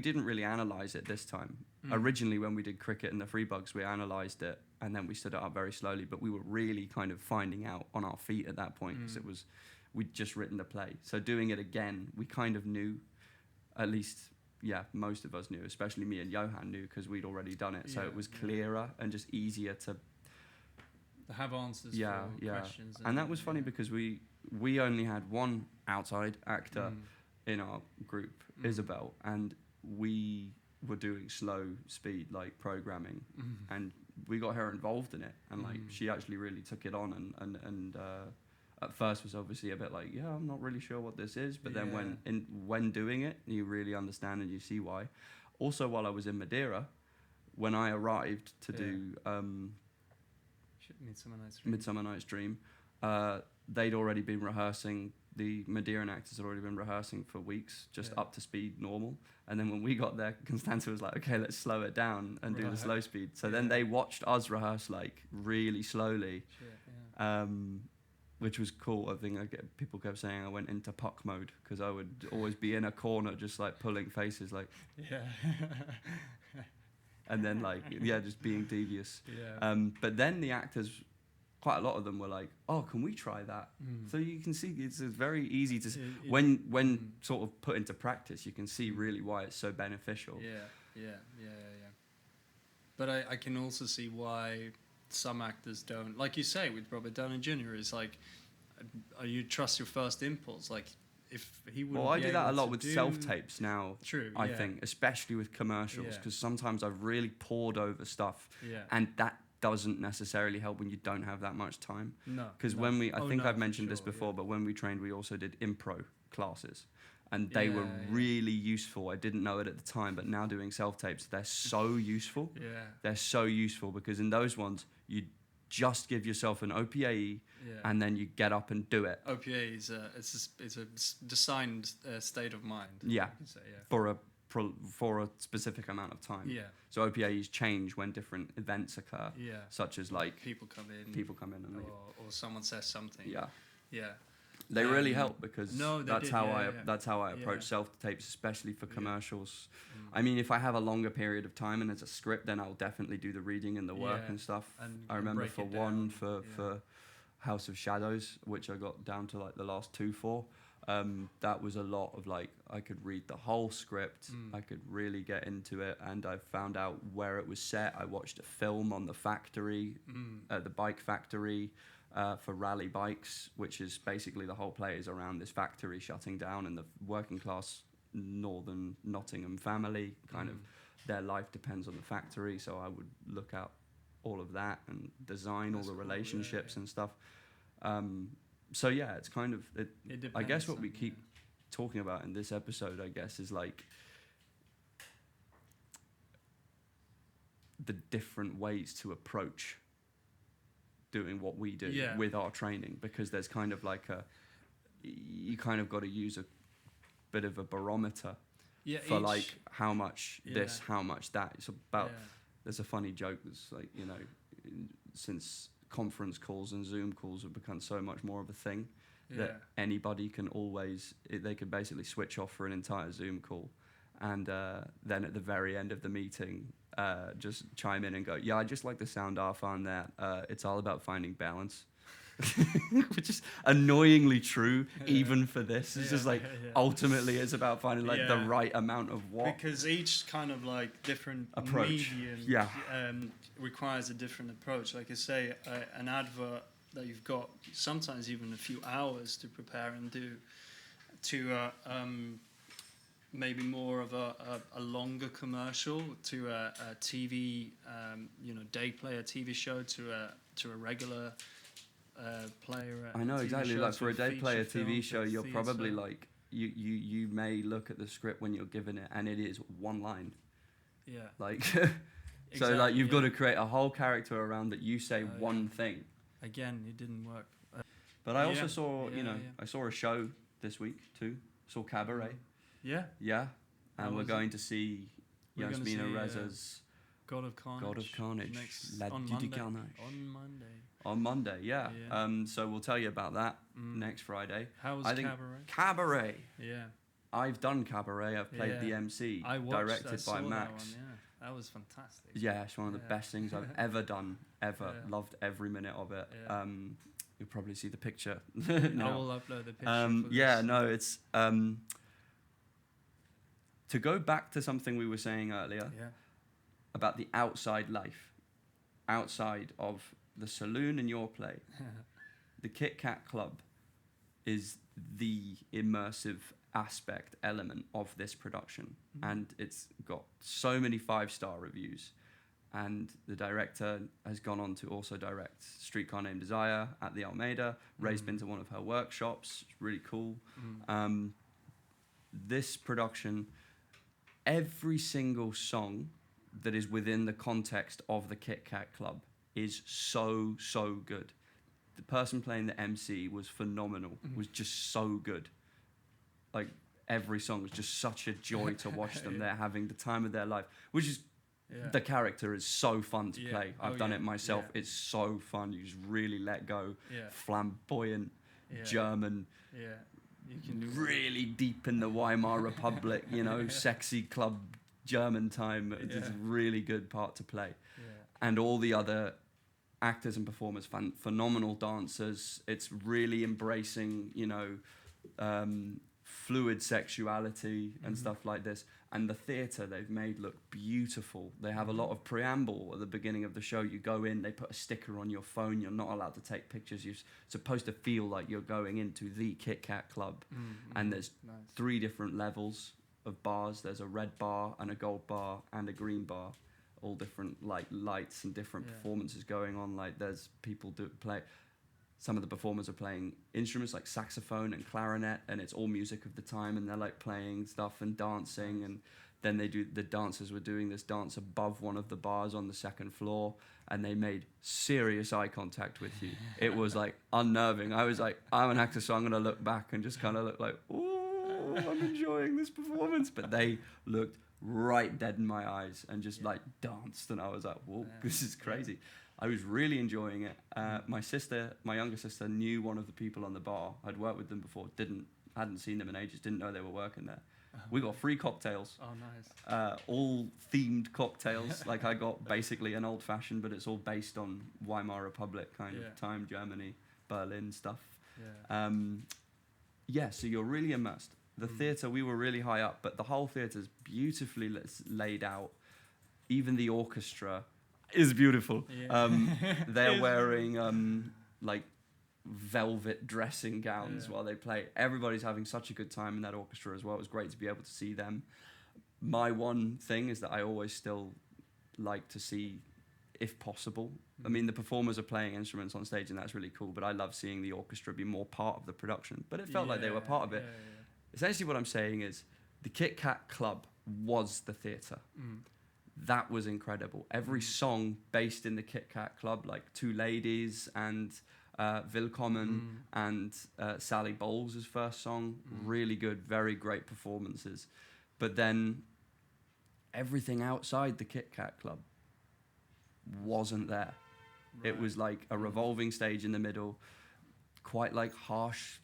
didn't really analyze it this time. Originally, when we did Cricket and the Freebugs, we analyzed it and then we stood it up very slowly, but we were really kind of finding out on our feet at that point because we'd just written the play. So doing it again, we kind of knew, at least, most of us knew, especially me and Johan knew because we'd already done it. So it was clearer and just easier to have answers for questions. And that was funny because we only had one outside actor in our group, Isabel, and we were doing slow speed like programming, and we got her involved in it, and like she actually really took it on, and at first was obviously a bit like, I'm not really sure what this is, but then when doing it, you really understand and you see why. Also, while I was in Madeira, when I arrived to do Midsummer Night's Dream, they'd already been rehearsing. The Madeiran actors had already been rehearsing for weeks, just up to speed, normal. And then when we got there, Constanza was like, okay, let's slow it down and do the slow speed. So then they watched us rehearse like really slowly, which was cool. I think people kept saying I went into puck mode because I would always be in a corner just like pulling faces like... and then like, just being devious. But then the actors... quite a lot of them were like, oh, can we try that? So you can see it's very easy to... when sort of put into practice, you can see really why it's so beneficial. But I can also see why some actors don't... Like you say, with Robert Downey Jr., it's like, you trust your first impulse. Like, if he would... Well, I do that a lot with self-tapes now, I think, especially with commercials, because sometimes I've really pored over stuff, and that doesn't necessarily help when you don't have that much time. Because when we, I think I've mentioned this before, but when we trained, we also did improv classes, and they were really useful. I didn't know it at the time, but now doing self-tapes, they're so useful. They're so useful because in those ones, you just give yourself an OPAE and then you get up and do it. OPA is it's a designed state of mind. For a specific amount of time. So OPAs change when different events occur. Such as like people come in and leave. Or someone says something. They really help because that's how I approach self-tapes, especially for commercials. I mean, if I have a longer period of time and there's a script, then I'll definitely do the reading and the work and stuff. I remember for one for House of Shadows, which I got down to like the last 2 for. That was a lot of like, I could read the whole script, I could really get into it, and I found out where it was set. I watched a film on the factory, the bike factory, for rally bikes, which is basically the whole play is around this factory shutting down, and the working class northern Nottingham family, kind of their life depends on the factory, so I would look at all of that and design all the relationships and stuff. So yeah, it's kind of, I guess what we keep talking about in this episode, I guess, is like the different ways to approach doing what we do with our training, because there's kind of like you kind of got to use a bit of a barometer for like how much this, how much that. It's about. There's a funny joke that's like, you know, since conference calls and Zoom calls have become so much more of a thing that anybody can always, they could basically switch off for an entire Zoom call, and then at the very end of the meeting just chime in and go, yeah, I just like the sound off on that. It's all about finding balance. Which is annoyingly true even for this. It's just like ultimately it's about finding like the right amount of what, because each kind of like different approach medium requires a different approach. Like I say, an advert that you've got sometimes even a few hours to prepare and do, to maybe more of a longer commercial, to a TV day player TV show, to a regular player. I know exactly. Like for a day player TV show, you're theatre. probably like you may look at the script when you're given it, and it is one line. Yeah. Like so, like you've got to create a whole character around that. You say one thing. Again, it didn't work. But I also saw, I saw a show this week too. Saw Cabaret. Yeah. Yeah. And we're going to see Yasmina Reza's God of Carnage. On Monday, yeah. So we'll tell you about that next Friday. How was Cabaret? Cabaret. Yeah. I've done Cabaret. I've played the MC, directed by Max. That was fantastic. Yeah, it's one of the best things I've ever done, ever. Loved every minute of it. Yeah. You'll probably see the picture. I will upload the picture. It's... to go back to something we were saying earlier about the outside life, outside of the saloon and your play, the Kit Kat Club is the immersive element of this production. And it's got so many 5-star reviews. And the director has gone on to also direct Streetcar Named Desire at the Almeida. Ray's been to one of her workshops. It's really cool. This production, every single song that is within the context of the Kit Kat Club is so good. The person playing the MC was phenomenal. Was just so good. Like every song was just such a joy to watch them. They're having the time of their life, which is the character is so fun to play. I've done it myself. It's so fun. You just really let go. Flamboyant, German. You can really deep in the Weimar Republic, sexy club German time. It's a really good part to play. And all the other actors and performers, phenomenal dancers. It's really embracing, fluid sexuality and stuff like this. And the theatre they've made look beautiful. They have a lot of preamble at the beginning of the show. You go in, they put a sticker on your phone. You're not allowed to take pictures. You're supposed to feel like you're going into the Kit Kat Club. And there's 3 different levels of bars. There's a red bar and a gold bar and a green bar. All different lights and different performances going on. Like there's people play. Some of the performers are playing instruments like saxophone and clarinet, and it's all music of the time, and they're like playing stuff and dancing. And then the dancers were doing this dance above one of the bars on the 2nd floor, and they made serious eye contact with you. It was like unnerving. I was like, I'm an actor, so I'm gonna look back and just kind of look like, ooh, I'm enjoying this performance. But they looked right dead in my eyes and just like danced, and I was like, whoa, this is crazy. I was really enjoying it. My younger sister, knew one of the people on the bar. I'd worked with them before, hadn't seen them in ages, didn't know they were working there. We got free cocktails. Oh, nice. All themed cocktails. Like I got basically an old fashioned, but it's all based on Weimar Republic kind of time, Germany, Berlin stuff. So you're really immersed. The theatre, we were really high up, but the whole theatre's beautifully laid out. Even the orchestra is beautiful. They're wearing like velvet dressing gowns while they play. Everybody's having such a good time in that orchestra as well. It was great to be able to see them. My one thing is that I always still like to see, if possible. I mean, the performers are playing instruments on stage and that's really cool, but I love seeing the orchestra be more part of the production. But it felt like they were part of it. Essentially what I'm saying is the Kit Kat Club was the theatre. That was incredible. Every song based in the Kit Kat Club, like Two Ladies and Willkommen and Sally Bowles' first song. Really good, very great performances. But then everything outside the Kit Kat Club wasn't there. Right. It was like a revolving stage in the middle, quite like harsh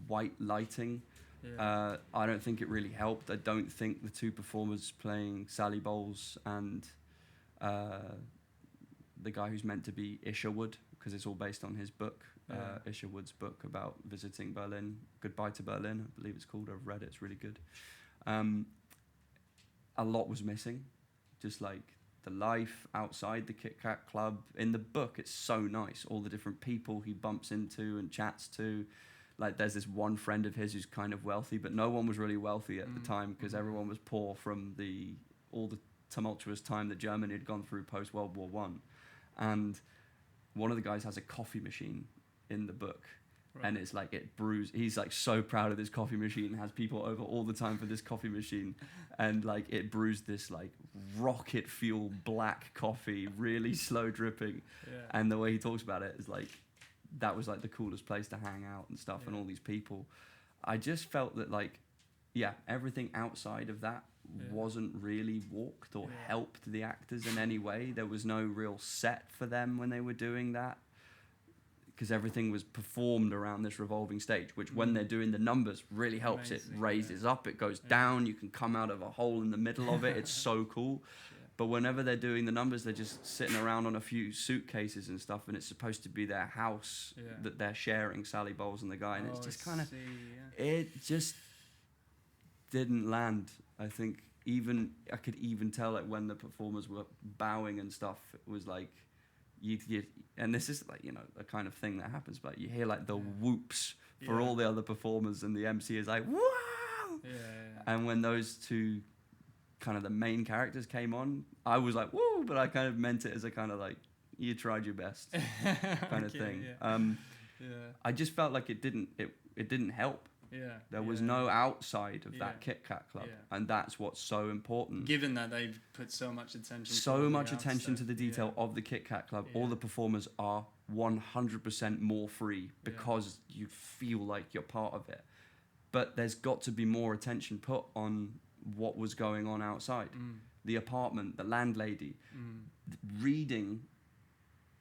white lighting. Yeah. I don't think it really helped. I don't think the two performers playing Sally Bowles and the guy who's meant to be Isherwood, because it's all based on his book, Isherwood's book about visiting Berlin, Goodbye to Berlin, I believe it's called. I've read it, it's really good. A lot was missing, just like the life outside the Kit Kat Club. In the book, it's so nice, all the different people he bumps into and chats to. Like, there's this one friend of his who's kind of wealthy, but no one was really wealthy at the time, because everyone was poor from all the tumultuous time that Germany had gone through post-World War One. And one of the guys has a coffee machine in the book. Right. And it's like, it brews. He's like so proud of this coffee machine, has people over all the time for this coffee machine. And like, it brews this like rocket fuel black coffee, really slow dripping. Yeah. And the way he talks about it is like, that was like the coolest place to hang out and stuff, and all these people. I just felt that like, everything outside of that wasn't really walked or helped the actors in any way. There was no real set for them when they were doing that, because everything was performed around this revolving stage, which when they're doing the numbers really helps. Amazing, it raises up, it goes down, you can come out of a hole in the middle of it. It's so cool. But whenever they're doing the numbers, they're just sitting around on a few suitcases and stuff, and it's supposed to be their house that they're sharing, Sally Bowles and the guy, and it's just kind of, it just didn't land. I think I could even tell it when the performers were bowing and stuff. It was like, and this is like, a kind of thing that happens, but you hear like the whoops for all the other performers, and the MC is like, wow! And when those two kind of the main characters came on, I was like, woo, but I kind of meant it as a kind of like, you tried your best kind of thing. I just felt like it didn't help. There was no outside of that Kit Kat Club, and that's what's so important. Given that they've put so much attention to the detail of the Kit Kat Club, all the performers are 100% more free because you feel like you're part of it. But there's got to be more attention put on what was going on outside. The apartment, the landlady, reading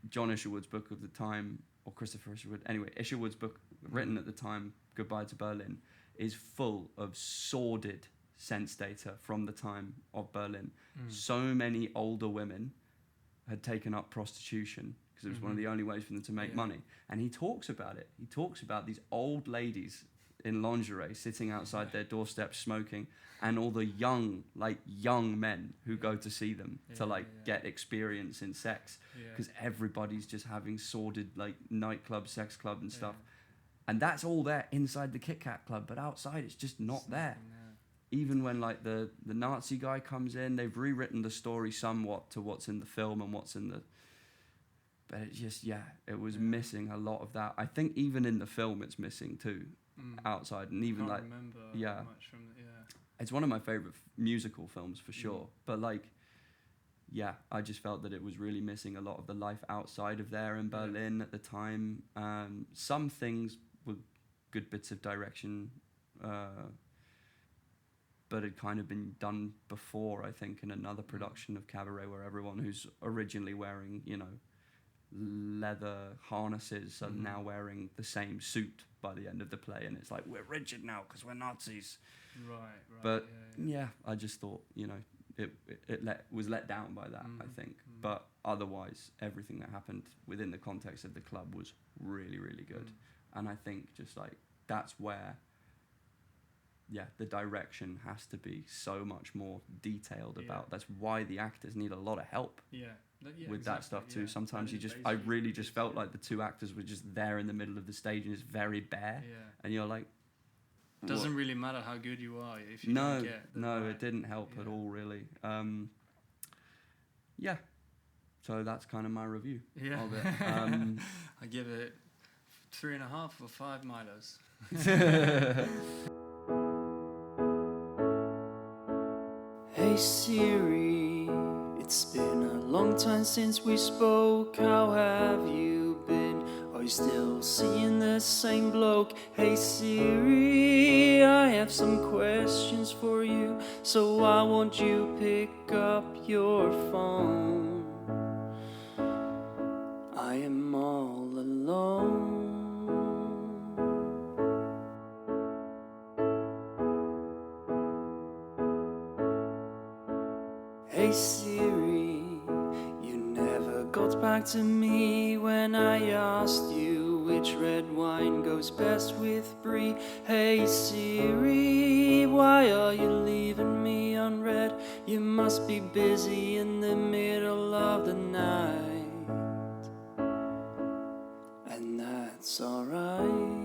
John Isherwood's book of the time, or Christopher Isherwood, anyway, Isherwood's book written at the time, Goodbye to Berlin, is full of sordid sense data from the time of Berlin. So many older women had taken up prostitution because it was one of the only ways for them to make money. And he talks about it. He talks about these old ladies in lingerie sitting outside their doorstep smoking, and all the young men who go to see them to get experience in sex, because everybody's just having sordid like nightclub, sex club and stuff. And that's all there inside the Kit Kat Club, but outside it's just not there. Even when like the Nazi guy comes in, they've rewritten the story somewhat to what's in the film and what's in the, but it just it was missing a lot of that. I think even in the film it's missing too. Outside, and even like much from it's one of my favorite musical films for sure, but like I just felt that it was really missing a lot of the life outside of there in Berlin at the time. Some things were good bits of direction, but it kind of been done before, I think, in another production of Cabaret, where everyone who's originally wearing leather harnesses are now wearing the same suit by the end of the play, and it's like, we're rigid now because we're Nazis. Right. But I just thought, it was let down by that, I think. But otherwise, everything that happened within the context of the club was really, really good. And I think just like, that's where, the direction has to be so much more detailed about. That's why the actors need a lot of help. With that stuff too. Sometimes I really just felt like the two actors were just there in the middle of the stage, and it's very bare. And you're like, doesn't really matter how good you are if you don't get it didn't help at all, really. So that's kind of my review of it. I give it 3.5 or 5 Milos. Hey Siri, it's been a long time since we spoke. How have you been? Are you still seeing the same bloke? Hey Siri, I have some questions for you, so why won't you pick up your phone? I am all alone. Hey Siri, you never got back to me when I asked you which red wine goes best with brie. Hey Siri, why are you leaving me on red? You must be busy in the middle of the night, and that's alright.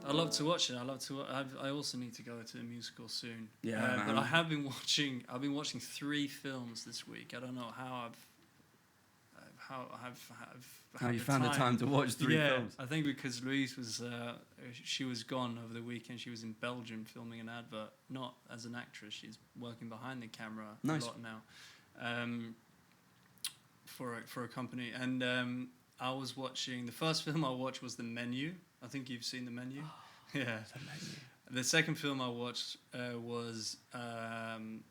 I love to watch it. I also need to go to a musical soon. Yeah, but I've been watching 3 films this week. I don't know how you found the time to watch 3 films. I think because Louise she was gone over the weekend. She was in Belgium filming an advert, not as an actress. She's working behind the camera a lot now, for a company. And I was watching, the first film I watched was The Menu. I think you've seen The Menu. Yeah. The second film I watched was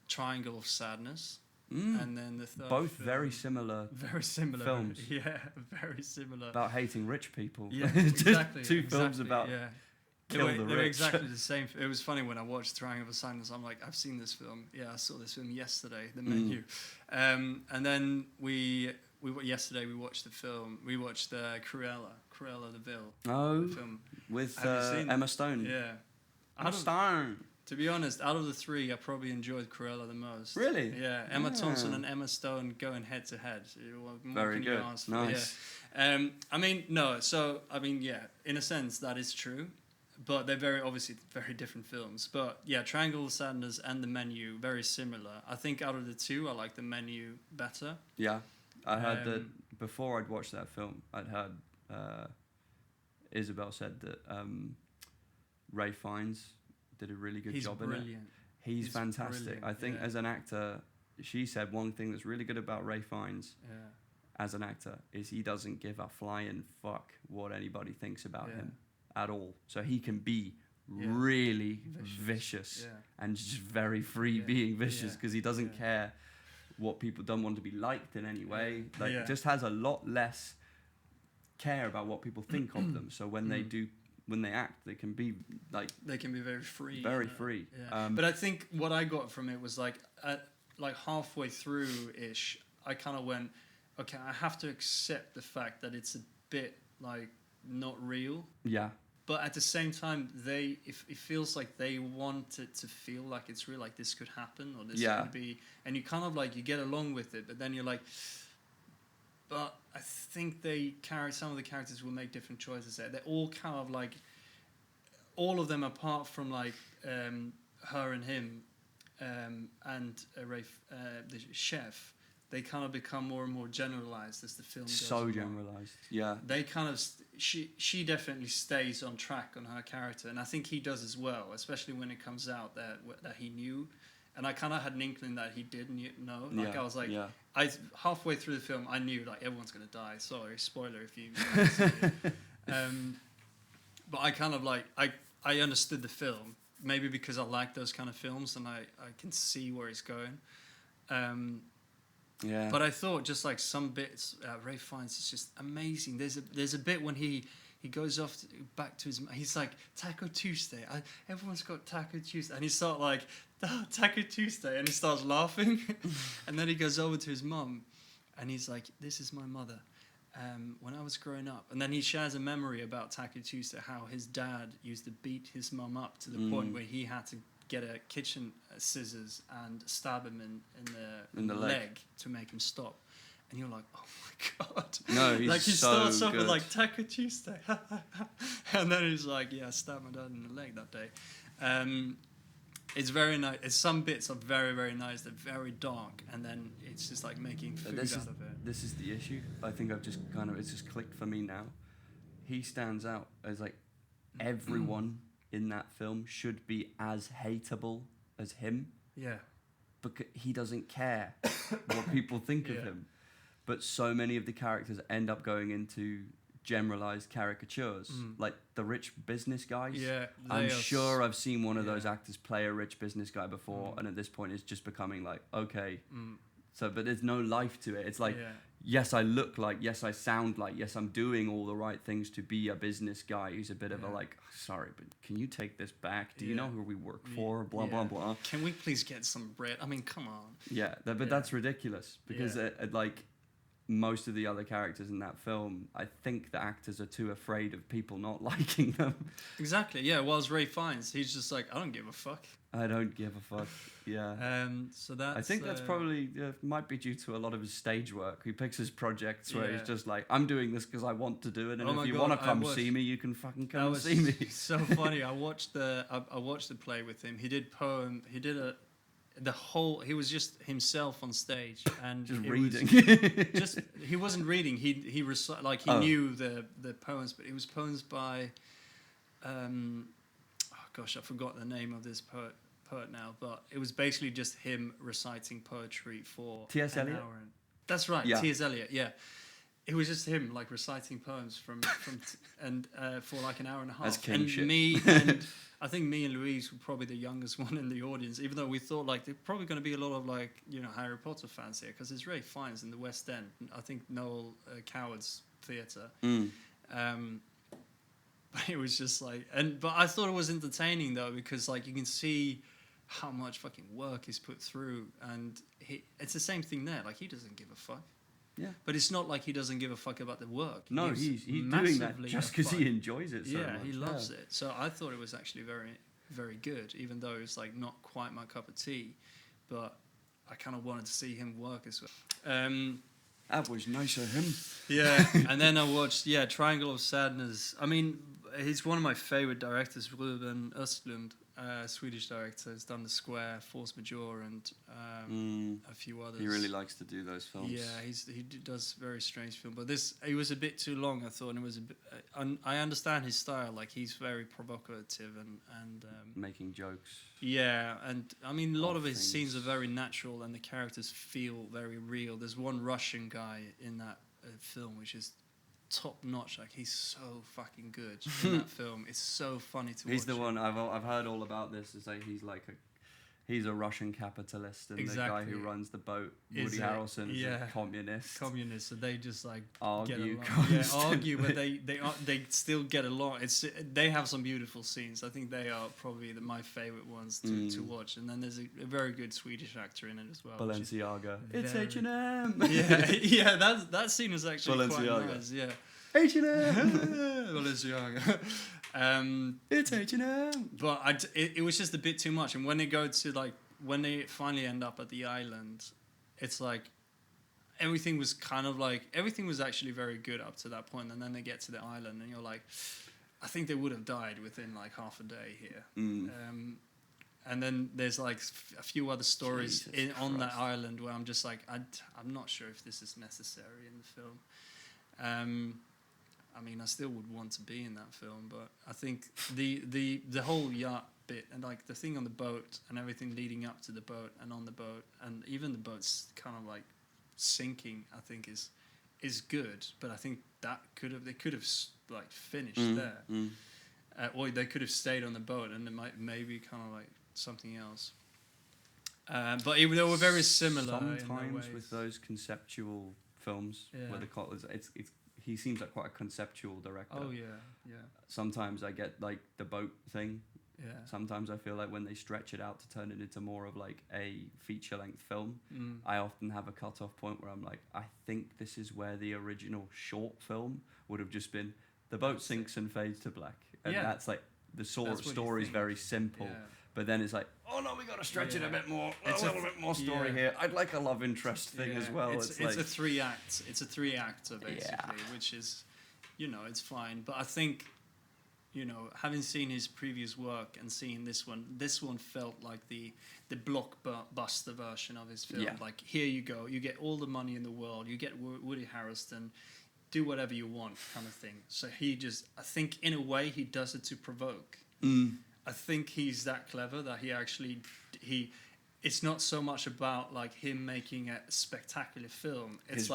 Triangle of Sadness. And then the third Both film, very similar films. Yeah, very similar. About hating rich people. Yeah, exactly. Two films about kill the rich. They were exactly the same. It was funny when I watched Triangle of Sadness. I'm like, I've seen this film. Yeah, I saw this film yesterday, The Menu. And then yesterday we watched the film. We watched Cruella de Vil. Oh, the film. With Emma Stone. Yeah. Emma Stone. To be honest, out of the 3, I probably enjoyed Cruella the most. Really? Yeah. Emma Thompson and Emma Stone going head to head. Very good. Nice. Yeah. In a sense, that is true. But they're very different films. But yeah, Triangle of Sadness and The Menu, very similar. I think out of the 2, I like The Menu better. Yeah. I heard that before I'd watched that film, I'd heard Isabel said that Ray Fiennes did a really good job in it. He's fantastic. Brilliant. I think as an actor, she said one thing that's really good about Ray Fiennes as an actor is he doesn't give a flying fuck what anybody thinks about him at all. So he can be really vicious and just very free being vicious because he doesn't care what people don't want to be liked in any way. Just has a lot less care about what people think of them. So when they act, they can be very free. Very free. Yeah. But I think what I got from it was like halfway through ish, I kind of went, okay, I have to accept the fact that it's a bit like not real. Yeah. But at the same time, it feels like they want it to feel like it's real, like this could happen or this could be, and you kind of like you get along with it, but then you're like, but I think some of the characters will make different choices there. They're all kind of like, all of them apart from like her and him and Rafe, the chef. They kind of become more and more generalized as the film goes so along. Generalized, yeah. They kind of she definitely stays on track on her character, and I think he does as well, especially when it comes out that he knew, and I kind of had an inkling that he did know. Like I was like, I halfway through the film, I knew like everyone's gonna die. Sorry, spoiler if you. But I kind of like I understood the film, maybe because I like those kind of films and I can see where it's going. Yeah. But I thought just like some bits, Ray Fiennes is just amazing. There's a bit when he goes off back to he's like, Taco Tuesday. Everyone's got Taco Tuesday. And he starts like, Taco Tuesday. And he starts laughing. And then he goes over to his mum. And he's like, this is my mother. When I was growing up. And then he shares a memory about Taco Tuesday, how his dad used to beat his mum up to the point where he had to get a kitchen scissors and stab him in the leg to make him stop. And you're like, oh my god. No, he's like he so starts off good. with like Taco Tuesday. And then he's like, yeah, I stabbed my dad in the leg that day. It's very nice. Some bits are very, very nice. They're very dark. And then it's just like making food out of it. This is the issue. I think it's just clicked for me now. He stands out as like everyone in that film should be as hateable as him. Yeah. because he doesn't care what people think of him. But so many of the characters end up going into generalized caricatures, like the rich business guys. Yeah, I'm sure I've seen one of those actors play a rich business guy before, and at this point it's just becoming like, okay. So, but there's no life to it. It's like, yes, I look like, yes, I sound like, yes, I'm doing all the right things to be a business guy who's a bit of a like, sorry, but can you take this back? Do you know who we work for? Blah, blah, blah. Can we please get some bread? I mean, come on. Yeah, but that's ridiculous because like most of the other characters in that film, I think the actors are too afraid of people not liking them. Exactly, yeah. Well, as Ray Fiennes, he's just like, I don't give a fuck. I don't give a fuck. Yeah. So that's. I think that's probably might be due to a lot of his stage work. He picks his projects where he's just like, I'm doing this because I want to do it, and if you want to come see me, you can fucking come and see me. So funny. I watched the play with him. He did poem. He did he was just himself on stage and just reading. He wasn't reading. He knew the poems, but it was poems by. Gosh, I forgot the name of this poet now, but it was basically just him reciting poetry for T.S. an Eliot? hour. That's right, Yeah. T.S. Eliot, yeah. It was just him like reciting poems for like an hour and a half. That's king shit. And I think me and Louise were probably the youngest one in the audience, even though we thought like there's probably going to be a lot of like, you know, Harry Potter fans here because it's Ray Fiennes in the West End. I think Noel Coward's theatre. But it was just like, but I thought it was entertaining though because like you can see how much fucking work he's put through, and it's the same thing there. Like he doesn't give a fuck. Yeah. But it's not like he doesn't give a fuck about the work. No, he's doing that just because he enjoys it so much. Yeah, he loves it. So I thought it was actually very, very good, even though it's like not quite my cup of tea. But I kind of wanted to see him work as well. That was nice of him. Yeah, and then I watched Triangle of Sadness. I mean, he's one of my favorite directors, Ruben Östlund, Swedish director. He's done The Square, Force Majeure, and a few others. He really likes to do those films. Yeah, he does very strange film, but it was a bit too long, I thought, and it was a bit. I understand his style, like he's very provocative and making jokes. Yeah, and I mean a lot of his scenes are very natural, and the characters feel very real. There's one Russian guy in that film which is top notch. Like he's so fucking good in that film. It's so funny to watch. He's the one I've heard all about this. Is like he's a Russian capitalist, and the guy who runs the boat, Woody Harrelson, is a communist. Communist, so they just like argue, but they still get along. They have some beautiful scenes. I think they are probably my favorite ones to watch. And then there's a very good Swedish actor in it as well. Balenciaga. It's H&M. Yeah, that scene is actually quite nice. Yeah. H&M. Balenciaga. It's H&M. But it was just a bit too much. And when they finally end up at the island, it's like everything was actually very good up to that point, and then they get to the island and you're like, I think they would have died within like half a day here. And then there's like a few other stories on that island where I'm just like, I'm not sure if this is necessary in the film. I mean, I still would want to be in that film, but I think the whole yacht bit and like the thing on the boat and everything leading up to the boat and on the boat and even the boat's kind of like sinking, I think is good. But I think they could have like finished there, or they could have stayed on the boat and it might maybe kind of like something else. But they were very similar. Sometimes with those conceptual films, where he seems like quite a conceptual director. Oh yeah. Sometimes I get like the boat thing. Yeah. Sometimes I feel like when they stretch it out to turn it into more of like a feature-length film, I often have a cut-off point where I'm like, I think this is where the original short film would have just been the boat sinks and fades to black, and that's like the story's very simple. Yeah. But then it's like, oh no, we got to stretch it a bit more. A little bit more story here. I'd like a love interest thing as well. It's a three actor basically, which is, it's fine. But I think, having seen his previous work and seeing this one felt like the blockbuster version of his film. Yeah. Like, here you go, you get all the money in the world, you get Woody Harrelson, do whatever you want kind of thing. So I think in a way he does it to provoke. I think he's that clever that he it's not so much about like him making a spectacular film. It's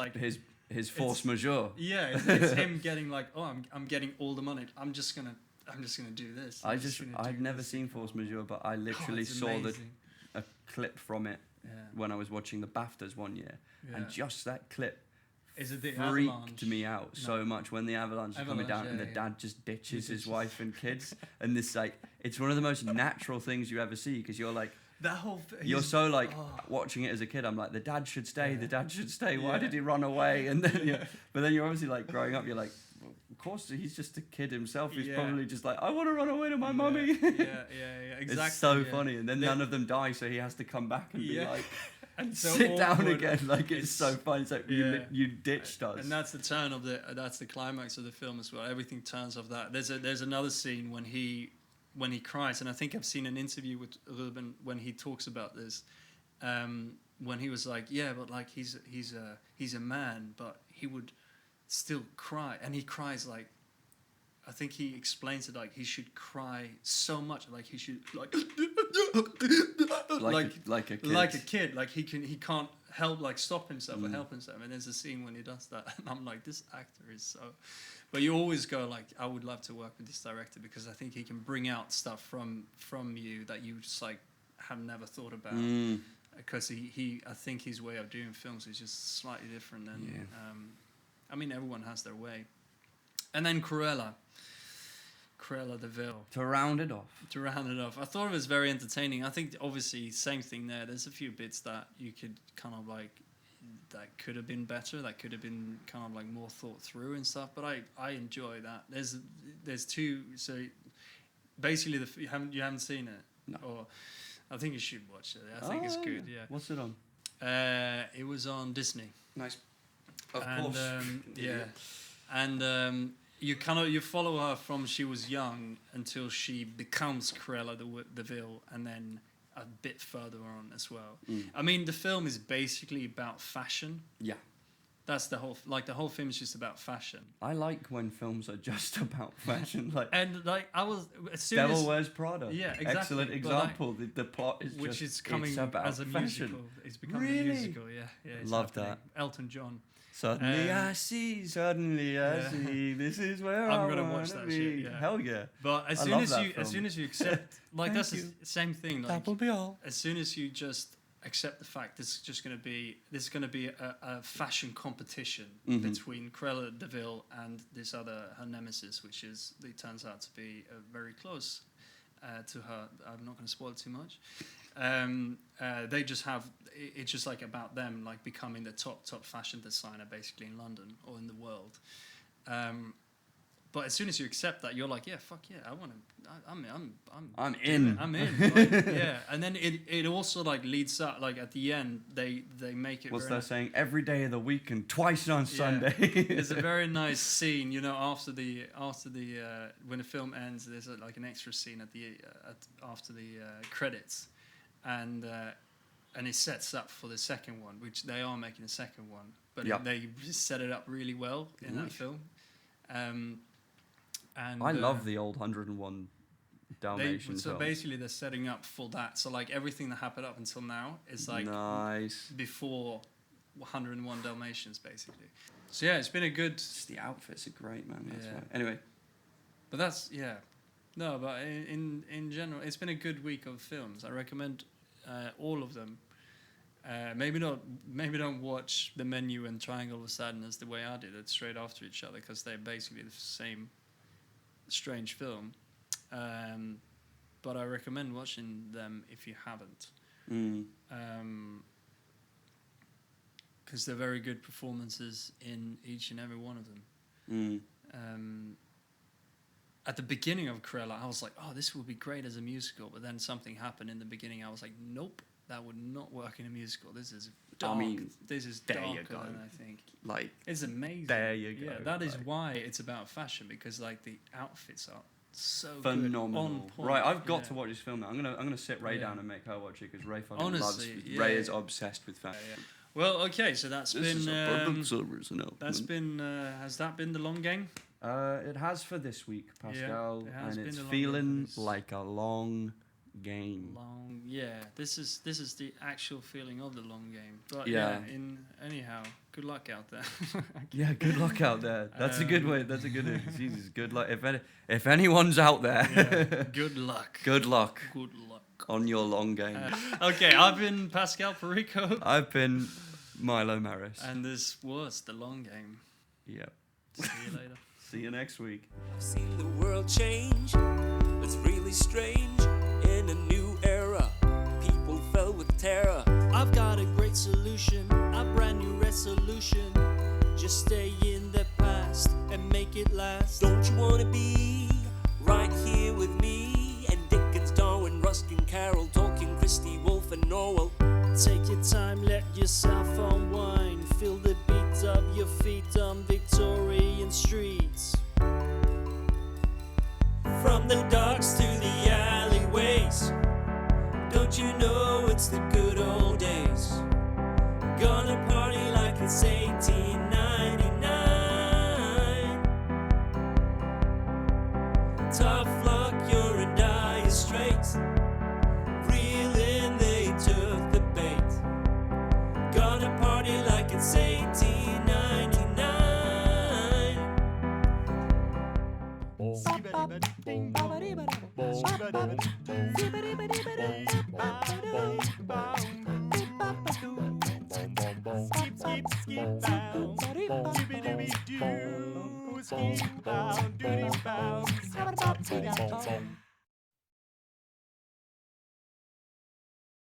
his force majeure. Yeah, it's him getting like, oh, I'm getting all the money. I'm just gonna do this. I'd never seen Force Majeure, but I literally saw a clip from it when I was watching the BAFTAs one year, and just that clip freaked me out so much when the avalanche is coming down and the dad just ditches his wife and kids, and this like it's one of the most natural things you ever see, because you're like. You're so like watching it as a kid. I'm like, the dad should stay. The dad should stay. Why did he run away? And then, but then you're obviously like growing up. You're like, well, of course he's just a kid himself. He's probably just like, I want to run away to my mummy. Exactly. It's so funny. And then none of them die, so he has to come back and be like, and so sit down again. Like it's so funny. It's like you ditched us. And that's the turn of that's the climax of the film as well. Everything turns off that. There's another scene when he cries, and I think I've seen an interview with Ruben when he talks about this, when he was like, but like he's a man, but he would still cry, and he cries like, I think he explains it like he should cry so much, like he should like like a kid, like he can't help like stop himself or help himself. And there's a scene when he does that, and I'm like, this actor is so. But you always go like, I would love to work with this director, because I think he can bring out stuff from you that you just like have never thought about. Because I think his way of doing films is just slightly different. And I mean, everyone has their way. And then Cruella de Vil. To round it off, I thought it was very entertaining. I think obviously same thing there. There's a few bits that you could kind of like. That could have been better. That could have been kind of like more thought through and stuff. But I enjoy that. There's two. So basically, you haven't seen it. No. Or I think you should watch it. I think it's good. Yeah. What's it on? It was on Disney. Nice. Of course. And you follow her from she was young until she becomes Cruella de Vil, and then a bit further on as well. I mean, the film is basically about fashion. Yeah. That's the whole film is just about fashion. I like when films are just about fashion. I was as soon Devil as Wears Prada. Yeah, exactly. Excellent example. The plot is which just is coming it's about as a fashion. musical. It's becoming a musical. Yeah. Love that. Elton John. Suddenly I see. This is where I'm gonna watch that shit. Yeah. Hell yeah! But as soon as you accept, like that's the same thing. Like, that will be all. As soon as you just accept the fact this is going to be a fashion competition between Cruella de Vil and her nemesis, which it turns out to be very close to her. I'm not going to spoil it too much. They just have it's just like about them like becoming the top fashion designer basically in London or in the world. But as soon as you accept that, you're like, yeah, fuck yeah, I want to. I'm in. I'm in. Like, yeah, and then it also like leads up like at the end they make it. What's that saying? Every day of the week and twice on Sunday. There's a very nice scene, after the when the film ends. There's like an extra scene after the credits, and it sets up for the second one, which they are making a second one, but they set it up really well in that film. And I love the old 101 Dalmatians. So basically, they're setting up for that. So like everything that happened up until now is like nice before 101 Dalmatians, basically. So yeah, it's been a good. The outfits are great, man. That's why. Anyway, but that's no, but in general, it's been a good week of films. I recommend all of them. Maybe don't watch The Menu and Triangle of Sadness the way I did it straight after each other, because they're basically the same strange film. But I recommend watching them if you haven't, because they're very good performances in each and every one of them. At the beginning of Cruella, I was like, oh, this would be great as a musical, but then something happened in the beginning. I was like, nope, that would not work in a musical. This is dark. This is darker than I think. Like, it's amazing. There you go. Yeah, that is why it's about fashion, because like the outfits are so phenomenal. Good, on point. Right, I've got to watch this film now. I'm gonna sit Ray down and make her watch it, because Ray fucking loves. Ray is obsessed with fashion. Well, okay, so that's been. That's been. Has that been the long game? It has for this week, Pascal, and it's feeling like a long game. Long, yeah. This is the actual feeling of the long game. But Yeah. Anyhow, good luck out there. Yeah, good luck out there. That's a good way. That's a good. Jesus, good luck. If anyone's out there, yeah, good luck. Good luck Good luck. on your long game. Okay, I've been Pascal Perico. I've been Milo Maris. And this was the long game. Yep. See you later. See you next week. I've seen the world change. It's really strange. In a new era, people fell with terror. I've got a great solution, a brand new resolution. Just stay in the past and make it last. Don't you wanna be right here with me? And Dickens, Darwin, Ruskin, Carroll, talking Christie, Wolfe and Orwell. Take your time, let yourself unwind. Feel the beat of your feet on Victorian streets. From the docks to the alleyways, don't you know it's the good old days? Gonna party like it's 1899. Tough luck, you're in dire straits. Reeling, they took the bait. Gonna party like it's 1899.